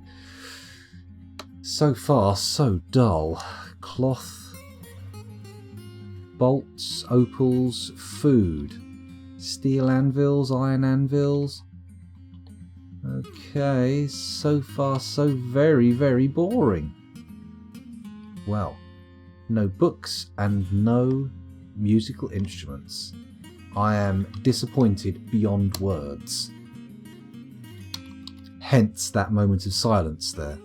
So far, so dull. Cloth, bolts, opals, food, steel anvils, iron anvils. Okay, so far so very, very boring. Well, no books and no musical instruments. I am disappointed beyond words. Hence that moment of silence there.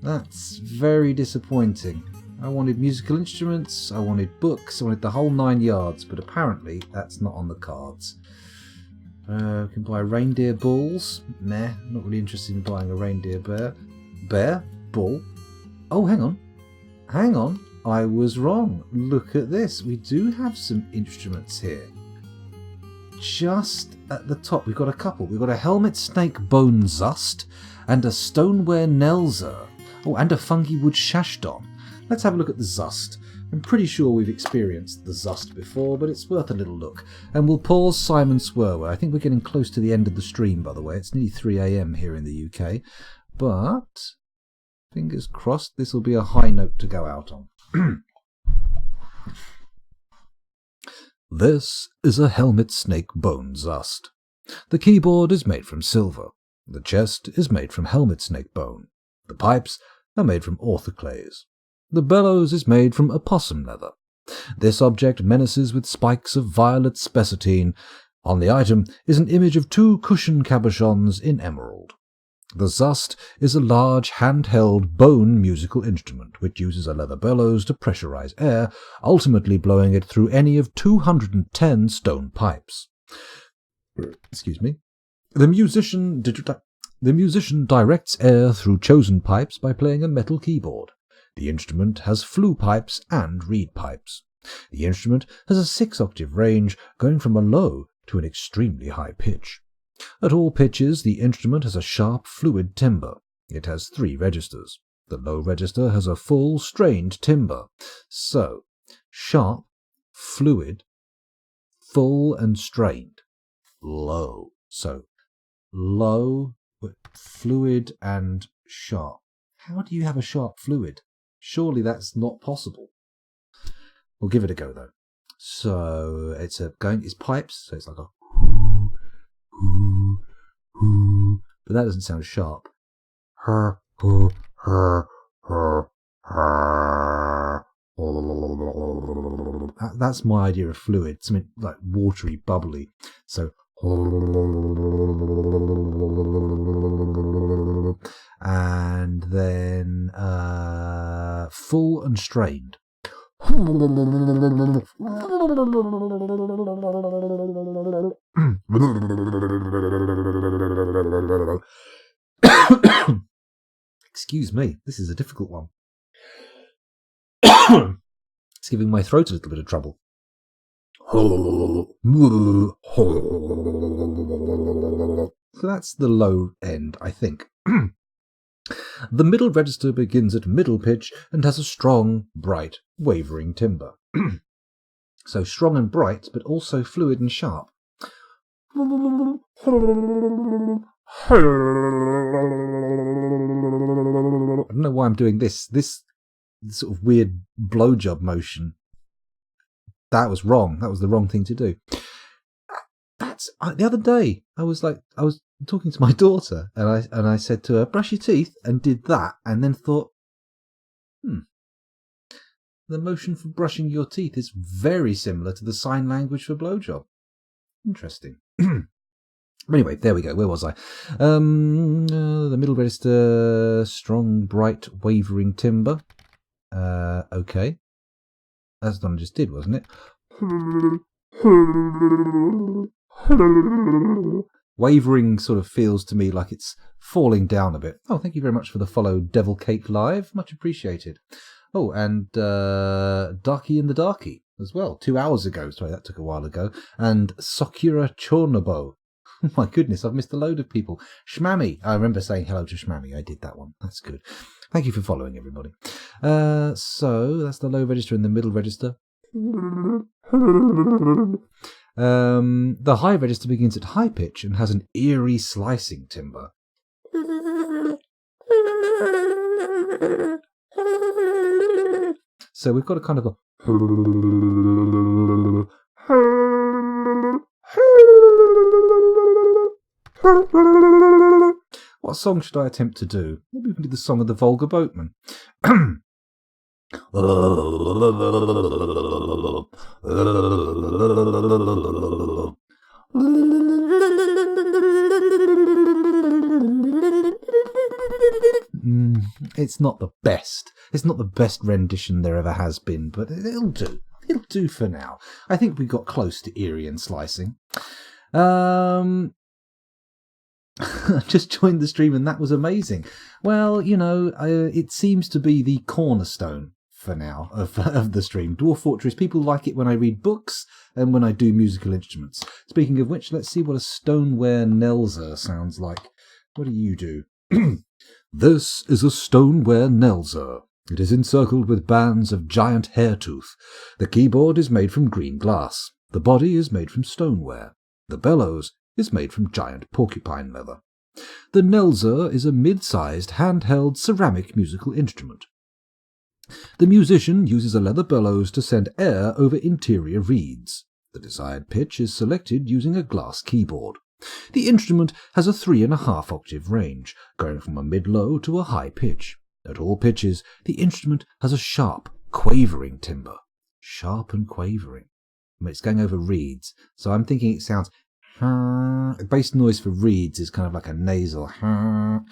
That's very disappointing. I wanted musical instruments, I wanted books, I wanted the whole 9 yards, but apparently that's not on the cards. We can buy reindeer bulls. Nah, not really interested in buying a reindeer bear. Bear? Bull? Oh, hang on. Hang on. I was wrong. Look at this. We do have some instruments here. Just at the top, we've got a couple. We've got a helmet snake bone zust and a stoneware nelzer. Oh, and a fungi wood shashdon. Let's have a look at the zust. I'm pretty sure we've experienced the zust before, but it's worth a little look. And we'll pause Simon Swerwer. I think we're getting close to the end of the stream, by the way. It's nearly 3 AM here in the UK. But, fingers crossed, this will be a high note to go out on. This is a helmet snake bone zust. The keyboard is made from silver. The chest is made from helmet snake bone. The pipes are made from orthoclase. The bellows is made from opossum leather. This object menaces with spikes of violet spessartine. On the item is an image of 2 cushion cabochons in emerald. The zust is a large handheld bone musical instrument which uses a leather bellows to pressurize air, ultimately blowing it through any of 210 stone pipes. Excuse me. The musician directs air through chosen pipes by playing a metal keyboard. The instrument has flue pipes and reed pipes. The instrument has a 6-octave range, going from a low to an extremely high pitch. At all pitches, the instrument has a sharp, fluid timbre. It has 3 registers. The low register has a full, strained timbre. So, sharp, fluid, full and strained. Low. So, low, fluid and sharp. How do you have a sharp fluid? Surely that's not possible. We'll give it a go though. So it's pipes, so it's like a but that doesn't sound sharp. That's my idea of fluid, something like watery, bubbly. So, and then full and strained. Excuse me, this is a difficult one. It's giving my throat a little bit of trouble. So that's the low end, I think. The middle register begins at middle pitch and has a strong, bright, wavering timbre. So strong and bright, but also fluid and sharp. I don't know why I'm doing this sort of weird blowjob motion. That was wrong. That was the wrong thing to do. The other day, I was talking to my daughter, and I said to her, "Brush your teeth," and did that, and then thought, the motion for brushing your teeth is very similar to the sign language for blowjob. Interesting. Anyway, there we go. Where was I? The middle register, strong, bright, wavering timbre. Okay. That's the one I just did, wasn't it? Wavering sort of feels to me like it's falling down a bit. Oh, thank you very much for the follow, Devil Cake Live. Much appreciated. Oh, and Darky in the Darky as well. 2 hours ago. Sorry, that took a while ago. And Sakura Chornobo. Oh my goodness, I've missed a load of people. Shmammy. I remember saying hello to Shmammy. I did that one. That's good. Thank you for following, everybody. So that's the low register and the middle register. The high register begins at high pitch and has an eerie slicing timbre. So we've got a kind of a... What song should I attempt to do? Maybe we can do the song of the Vulgar Boatman. It's not the best. It's not the best rendition there ever has been, but it'll do. It'll do for now. I think we got close to eerie and slicing. I just joined the stream and that was amazing. Well, it seems to be the cornerstone for now of the stream. Dwarf Fortress, people like it when I read books and when I do musical instruments. Speaking of which, let's see what a stoneware Nelzer sounds like. What do you do? This is a stoneware Nelzer. It is encircled with bands of giant hair tooth. The keyboard is made from green glass. The body is made from stoneware. The bellows is made from giant porcupine leather. The Nelzer is a mid-sized handheld ceramic musical instrument. The musician uses a leather bellows to send air over interior reeds. The desired pitch is selected using a glass keyboard. The instrument has a 3.5 octave range, going from a mid-low to a high pitch. At all pitches, the instrument has a sharp, quavering timbre. Sharp and quavering. It's going over reeds, so I'm thinking it sounds... Bass noise for reeds is kind of like a nasal... and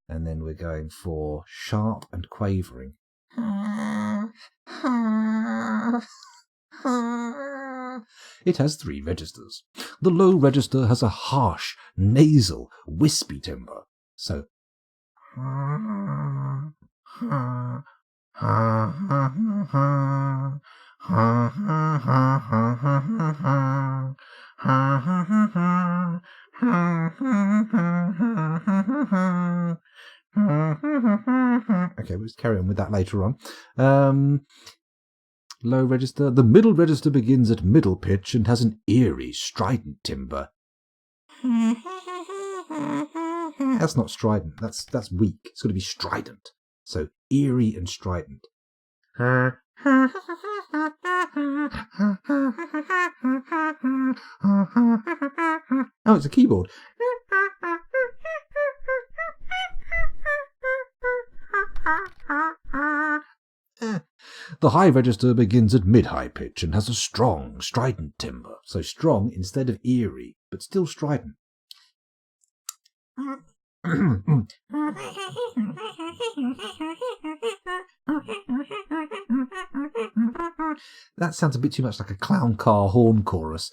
then we're going for sharp and quavering. It has 3 registers. The low register has a harsh, nasal, wispy timbre. So... Okay, we'll just carry on with that later on. Low register. The middle register begins at middle pitch and has an eerie, strident timbre. That's not strident. That's weak. It's got to be strident. So eerie and strident. Oh, it's a keyboard. The high register begins at mid-high pitch and has a strong, strident timbre. So strong instead of eerie, but still strident. That sounds a bit too much like a clown car horn chorus.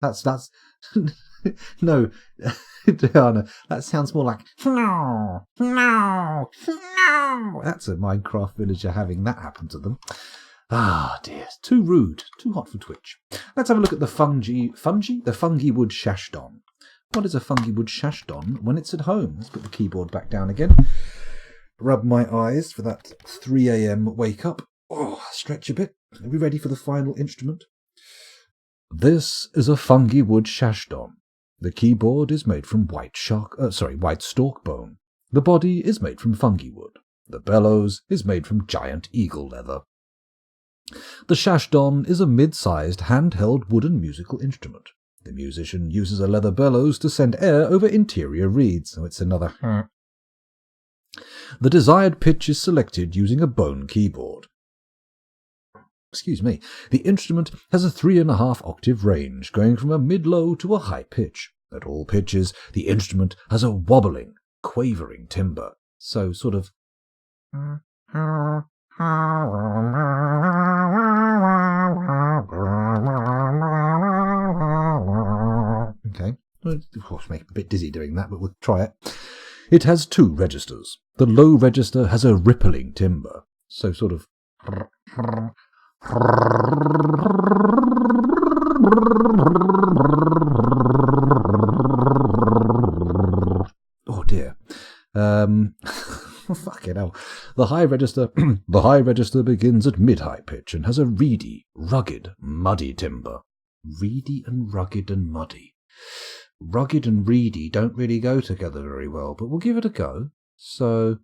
That's no, Diana, that sounds more like no. That's a Minecraft villager having that happen to them. Ah dear, too rude, too hot for Twitch. Let's have a look at the fungi, the fungi wood shashdon. What is a fungi wood shashdon when it's at home? Let's put the keyboard back down again. Rub my eyes for that 3 a.m. wake up. Oh, stretch a bit. Are we ready for the final instrument? This is a fungi wood shashdon. The keyboard is made from white stork bone. The body is made from fungi wood. The bellows is made from giant eagle leather. The shashdon is a mid-sized handheld wooden musical instrument. The musician uses a leather bellows to send air over interior reeds. So it's another. The desired pitch is selected using a bone keyboard. Excuse me. The instrument has a 3.5 octave range, going from a mid-low to a high pitch. At all pitches, the instrument has a wobbling, quavering timbre. So sort of. Okay. Of course, make it a bit dizzy doing that, but we'll try it. It has 2 registers. The low register has a rippling timbre. So sort of. Oh dear. Fucking hell. The high register begins at mid-high pitch and has a reedy, rugged, muddy timbre. Reedy and rugged and muddy. Rugged and reedy don't really go together very well, but we'll give it a go. So,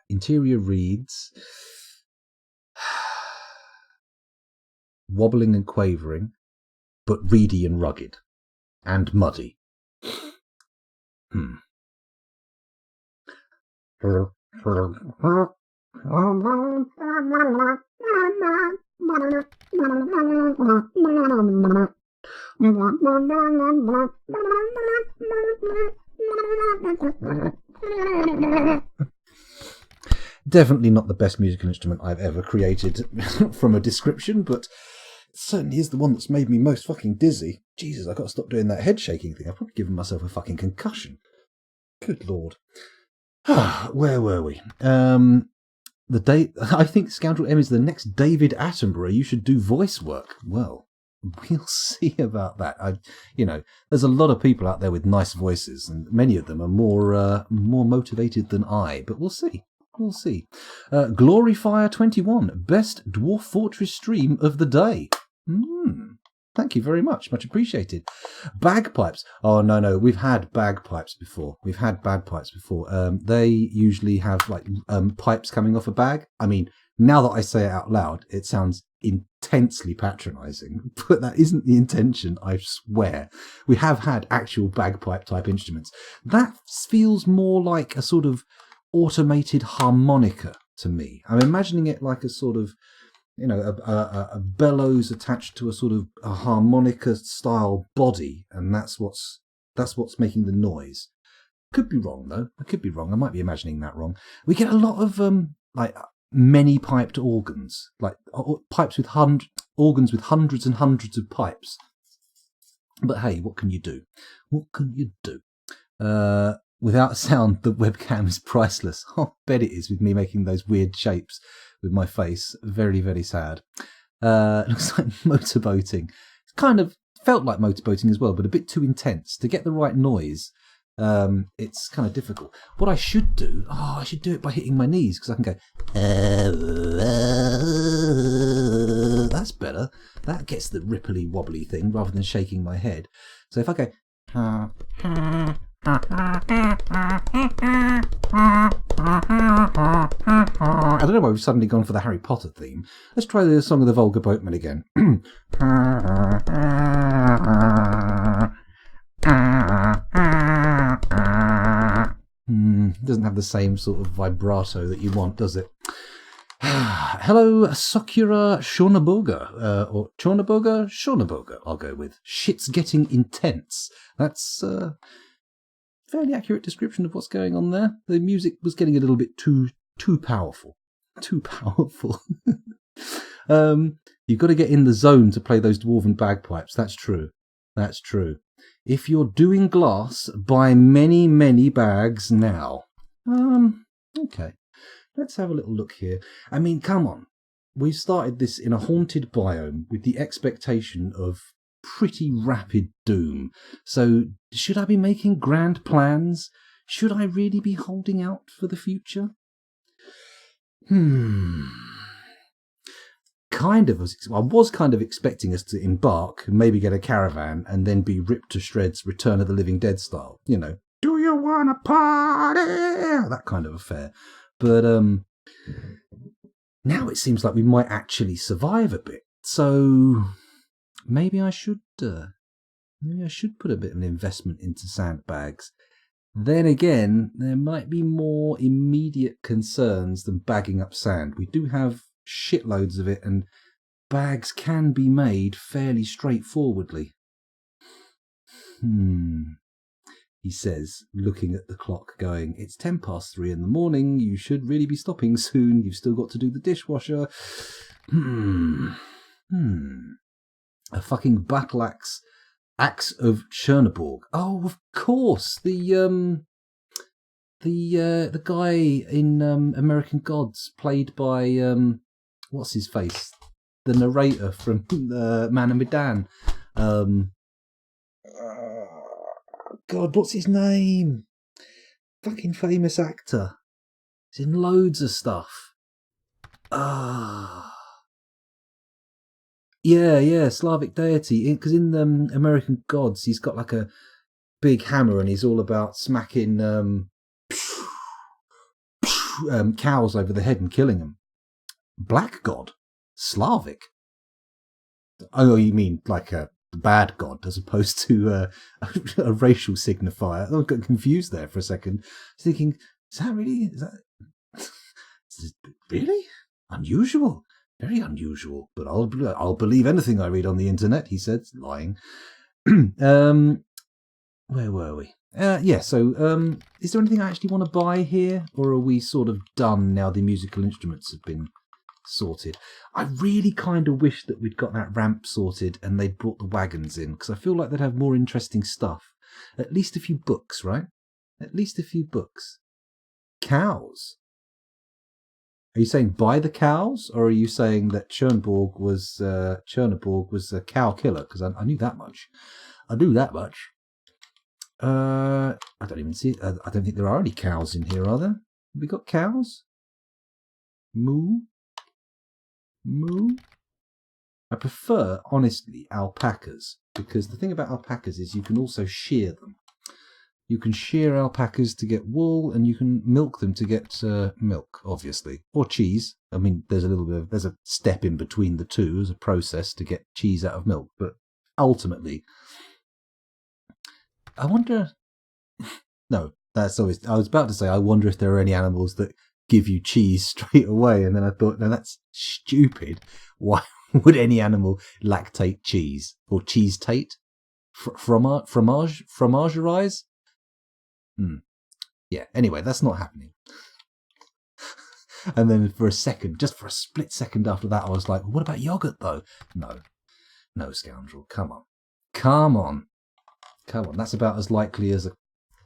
interior reeds, wobbling and quavering, but reedy and rugged, and muddy. Definitely not the best musical instrument I've ever created from a description, but it certainly is the one that's made me most fucking dizzy. Jesus, I've got to stop doing that head shaking thing. I've probably given myself a fucking concussion. Good lord. Where were we? I think Scoundrel M is the next David Attenborough. You should do voice work. Well, we'll see about that. There's a lot of people out there with nice voices, and many of them are more motivated than I. But we'll see. We'll see. Gloryfire21, best Dwarf Fortress stream of the day. Thank you very much. Much appreciated. Bagpipes. Oh, no. We've had bagpipes before. They usually have pipes coming off a bag. I mean, now that I say it out loud, it sounds intensely patronizing, but that isn't the intention, I swear. We have had actual bagpipe type instruments. That feels more like a sort of automated harmonica to me. I'm imagining it like a sort of, a bellows attached to a sort of a harmonica style body, and that's what's making the noise. Could be wrong though. I could be wrong. I might be imagining that wrong. We get a lot of many piped organs, like pipes with organs with hundreds and hundreds of pipes. But hey, what can you do? Without sound, the webcam is priceless. I bet it is, with me making those weird shapes with my face. Very, very sad. Looks like motorboating. It kind of felt like motorboating as well, but a bit too intense. To get the right noise, it's kind of difficult. What I should do, I should do it by hitting my knees, because I can go, that's better. That gets the ripply wobbly thing rather than shaking my head. So if I go, I don't know why we've suddenly gone for the Harry Potter theme. Let's try the Song of the Vulgar Boatman again. Doesn't have the same sort of vibrato that you want, does it? Hello, Sakura Shonaboga, or Shonaboga, I'll go with. Shit's getting intense. That's a fairly accurate description of what's going on there. The music was getting a little bit too powerful. Too powerful. You've got to get in the zone to play those dwarven bagpipes. That's true. That's true. If you're doing glass, buy many, many bags now. Okay. Let's have a little look here. I mean, come on. We've started this in a haunted biome with the expectation of pretty rapid doom. So, should I be making grand plans? Should I really be holding out for the future? I was kind of expecting us to embark, maybe get a caravan, and then be ripped to shreds, Return of the Living Dead style. You know, do you want to party? That kind of affair. But now it seems like we might actually survive a bit. So maybe I should put a bit of an investment into sandbags. Then again, there might be more immediate concerns than bagging up sand. We do have shitloads of it, and bags can be made fairly straightforwardly. He says, looking at the clock, going, it's 3:10 in the morning, you should really be stopping soon, you've still got to do the dishwasher. A fucking battle axe of Chernobyl. Oh, of course, the guy in American Gods, played by, what's his face? The narrator from Man of Medan. God, what's his name? Fucking famous actor. He's in loads of stuff. Yeah, Slavic deity. Because in American Gods, he's got like a big hammer and he's all about smacking cows over the head and killing them. Black god? Slavic? Oh, you mean like a bad god as opposed to a racial signifier? I got confused there for a second. I was thinking, is that really unusual? Very unusual. But I'll believe anything I read on the internet, he said, lying. Where were we? So is there anything I actually want to buy here? Or are we sort of done now the musical instruments have been sorted? I really kind of wish that we'd got that ramp sorted and they'd brought the wagons in, because I feel like they'd have more interesting stuff. At least a few books, right? At least a few books. Cows. Are you saying buy the cows, or are you saying that Chernobyl was a cow killer? Because I knew that much. I don't even see. I don't think there are any cows in here, are there? Have we got cows? Moo. I prefer, honestly, alpacas, because the thing about alpacas is you can also shear them. You can shear alpacas to get wool, and you can milk them to get milk, obviously, or cheese. I mean, there's a step in between the two as a process to get cheese out of milk, but ultimately, I wonder. No, that's always. I was about to say, I wonder if there are any animals that give you cheese straight away, and then I thought, no, that's stupid. Why would any animal lactate cheese or cheese-tate? Fromagerize? Yeah, anyway, that's not happening. And then for a split second after that, I was like, what about yogurt though? No, scoundrel, come on. That's about as likely as an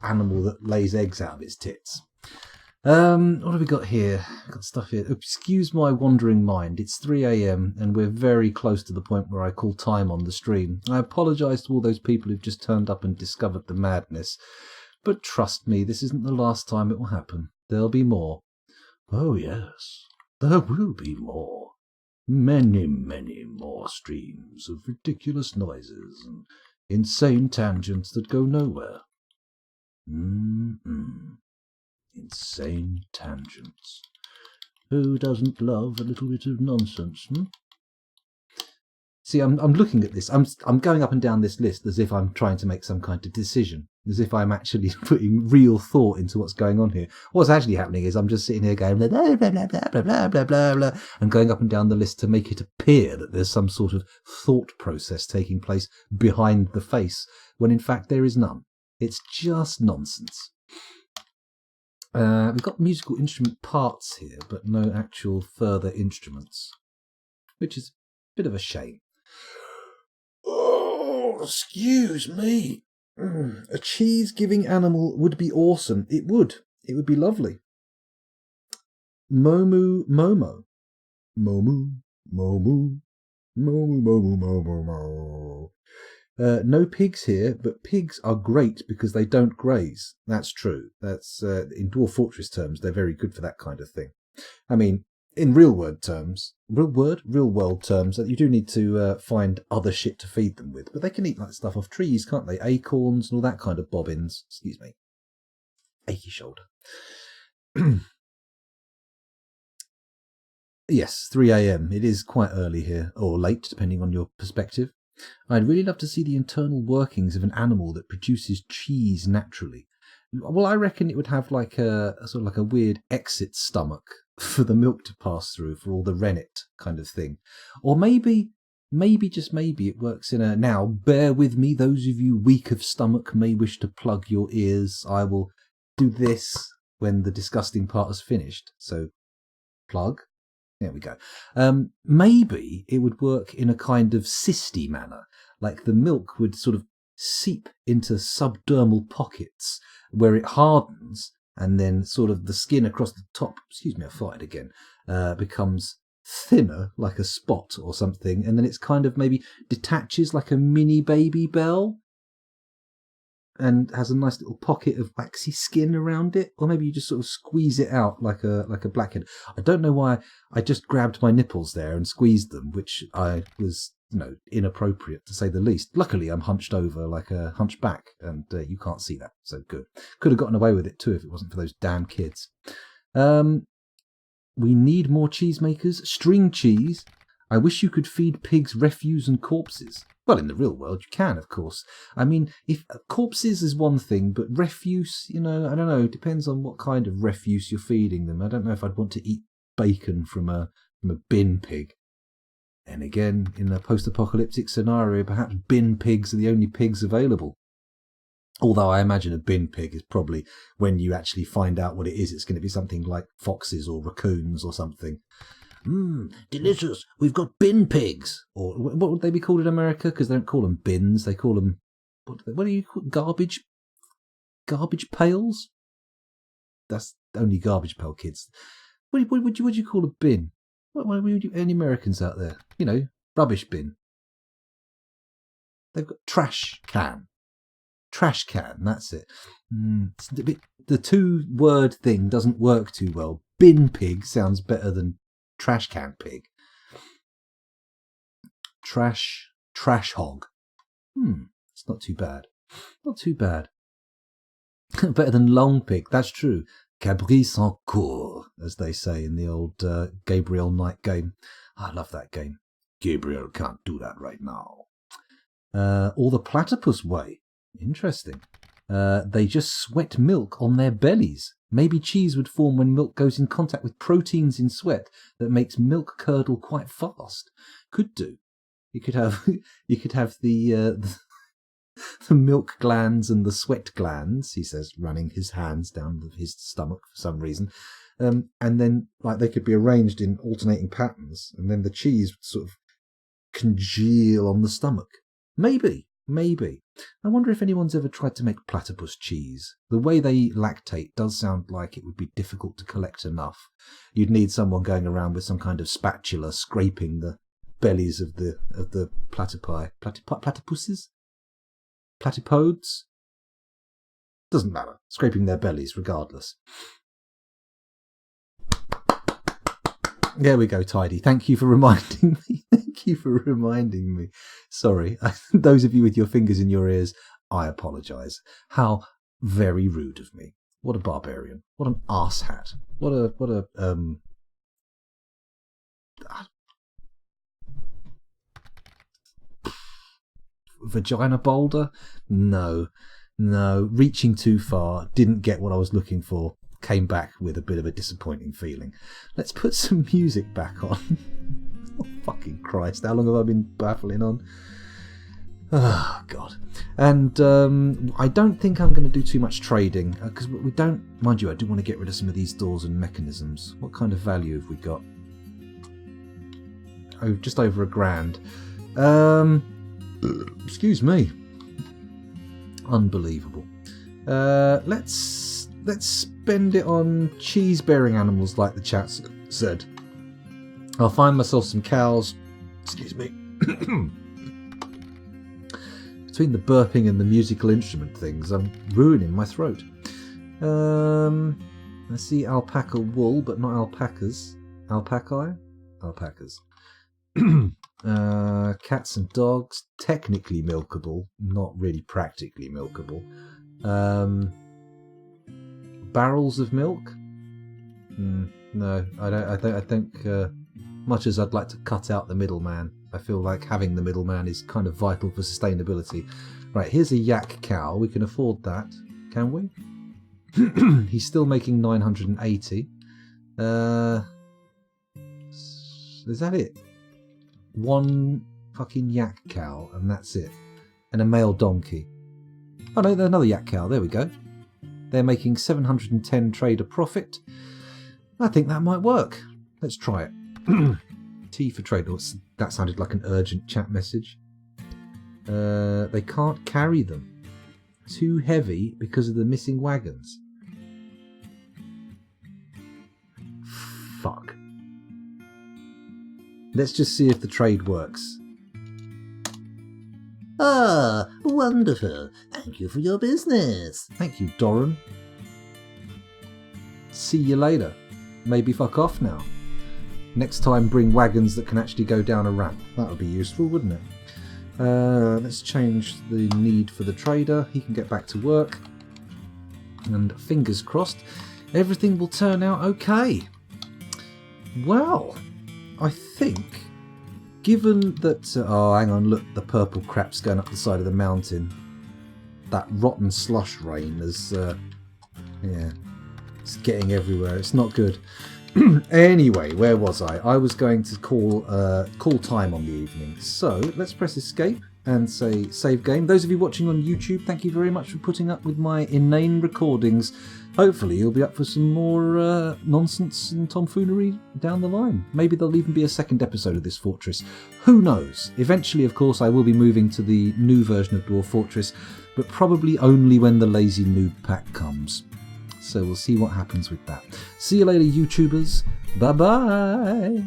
animal that lays eggs out of its tits. What have we got here? Got stuff here. Excuse my wandering mind. It's 3 a.m. and we're very close to the point where I call time on the stream. I apologise to all those people who've just turned up and discovered the madness. But trust me, this isn't the last time it will happen. There'll be more. Oh yes, there will be more. Many, many more streams of ridiculous noises and insane tangents that go nowhere. Insane tangents. Who doesn't love a little bit of nonsense? See, I'm looking at this. I'm going up and down this list as if I'm trying to make some kind of decision, as if I'm actually putting real thought into what's going on here. What's actually happening is I'm just sitting here going blah blah blah blah blah blah blah blah blah, and going up and down the list to make it appear that there's some sort of thought process taking place behind the face, when in fact there is none. It's just nonsense. We've got musical instrument parts here, but no actual further instruments, which is a bit of a shame. Oh, excuse me. A cheese-giving animal would be awesome. It would. It would be lovely. Momu Momo. Momu Momu. Momu Momu Momu Momu. No pigs here, but pigs are great because they don't graze. That's true. That's in Dwarf Fortress terms, they're very good for that kind of thing. I mean, in real world terms, that you do need to find other shit to feed them with, but they can eat like stuff off trees, can't they? Acorns and all that kind of bobbins. Excuse me. Achy shoulder. Yes, 3 a.m. It is quite early here, or late, depending on your perspective. I'd really love to see the internal workings of an animal that produces cheese naturally. Well, I reckon it would have like a sort of like a weird exit stomach for the milk to pass through for all the rennet kind of thing. Or maybe just maybe it works in a, now bear with me, those of you weak of stomach may wish to plug your ears. I will do this when the disgusting part is finished. So plug. There we go. Maybe it would work in a kind of cysty manner, like the milk would sort of seep into subdermal pockets where it hardens, and then sort of the skin across the top, excuse me, I farted again, becomes thinner, like a spot or something, and then it's kind of maybe detaches like a mini baby bell and has a nice little pocket of waxy skin around it, or maybe you just sort of squeeze it out like a blackhead. I don't know why I just grabbed my nipples there and squeezed them, which I was, inappropriate to say the least. Luckily, I'm hunched over like a hunchback, and you can't see that, so good. Could have gotten away with it too if it wasn't for those damn kids. We need more cheesemakers. String cheese. I wish you could feed pigs refuse and corpses. Well, in the real world, you can, of course. I mean, if corpses is one thing, but refuse, I don't know. It depends on what kind of refuse you're feeding them. I don't know if I'd want to eat bacon from a bin pig. And again, in a post-apocalyptic scenario, perhaps bin pigs are the only pigs available. Although I imagine a bin pig is probably, when you actually find out what it is, it's going to be something like foxes or raccoons or something. Delicious. We've got bin pigs. Or what would they be called in America? Because they don't call them bins. They call them, what do you call garbage pails? That's only garbage pail kids. What would you call a bin? What would you, any Americans out there? Rubbish bin. They've got trash can. Trash can, that's it. The two-word thing doesn't work too well. Bin pig sounds better than trash can pig. Trash hog. It's not too bad. Not too bad. Better than long pig, that's true. Cabri sans cour, as they say in the old Gabriel Knight game. I love that game. Gabriel can't do that right now. Or the platypus way. Interesting. They just sweat milk on their bellies. Maybe cheese would form when milk goes in contact with proteins in sweat that makes milk curdle quite fast. Could do. You could have the milk glands and the sweat glands, he says, running his hands down his stomach for some reason. And then they could be arranged in alternating patterns, and then the cheese would sort of congeal on the stomach. Maybe. I wonder if anyone's ever tried to make platypus cheese. The way they lactate does sound like it would be difficult to collect enough. You'd need someone going around with some kind of spatula scraping the bellies of the platypi. Platypuses? Platypodes? Doesn't matter. Scraping their bellies regardless. There we go, Tidy. Thank you for reminding me. Sorry. Those of you with your fingers in your ears, I apologise. How very rude of me. What a barbarian. What an arsehat. What a Vagina boulder? No. Reaching too far. Didn't get what I was looking for. Came back with a bit of a disappointing feeling. Let's put some music back on. Oh, fucking Christ. How long have I been baffling on? Oh, God. And I don't think I'm going to do too much trading. Because we don't... Mind you, I do want to get rid of some of these doors and mechanisms. What kind of value have we got? Oh, just over £1,000. Excuse me. Unbelievable. Let's spend it on cheese-bearing animals, like the chat said. I'll find myself some cows. Excuse me. Between the burping and the musical instrument things, I'm ruining my throat. I see alpaca wool, but not alpacas. Alpacae? Alpacas. Cats and dogs, technically milkable, not really practically milkable. Barrels of milk? No, I don't. I think much as I'd like to cut out the middleman, I feel like having the middleman is kind of vital for sustainability. Right, here's a yak cow. We can afford that, can we? He's still making 980. Is that it? One fucking yak cow, and that's it. And a male donkey. Oh no, there's another yak cow. There we go. They're making 710 trader profit. I think that might work. Let's try it. T for trader. That sounded like an urgent chat message. They can't carry them. Too heavy because of the missing wagons. Fuck. Let's just see if the trade works. Ah, wonderful. Thank you for your business. Thank you, Doran. See you later. Maybe fuck off now. Next time bring wagons that can actually go down a ramp. That would be useful, wouldn't it? Let's change the need for the trader. He can get back to work. And fingers crossed, everything will turn out okay. Well, I think, given that... oh, hang on, look, the purple crap's going up the side of the mountain. That rotten slush rain is... yeah, it's getting everywhere. It's not good. Anyway, where was I? I was going to call time on the evening. So let's press escape and say save game. Those of you watching on YouTube, thank you very much for putting up with my inane recordings. Hopefully you'll be up for some more nonsense and tomfoolery down the line. Maybe there'll even be a second episode of this fortress. Who knows? Eventually, of course, I will be moving to the new version of Dwarf Fortress, but probably only when the Lazy Noob pack comes. So we'll see what happens with that. See you later, YouTubers. Bye-bye.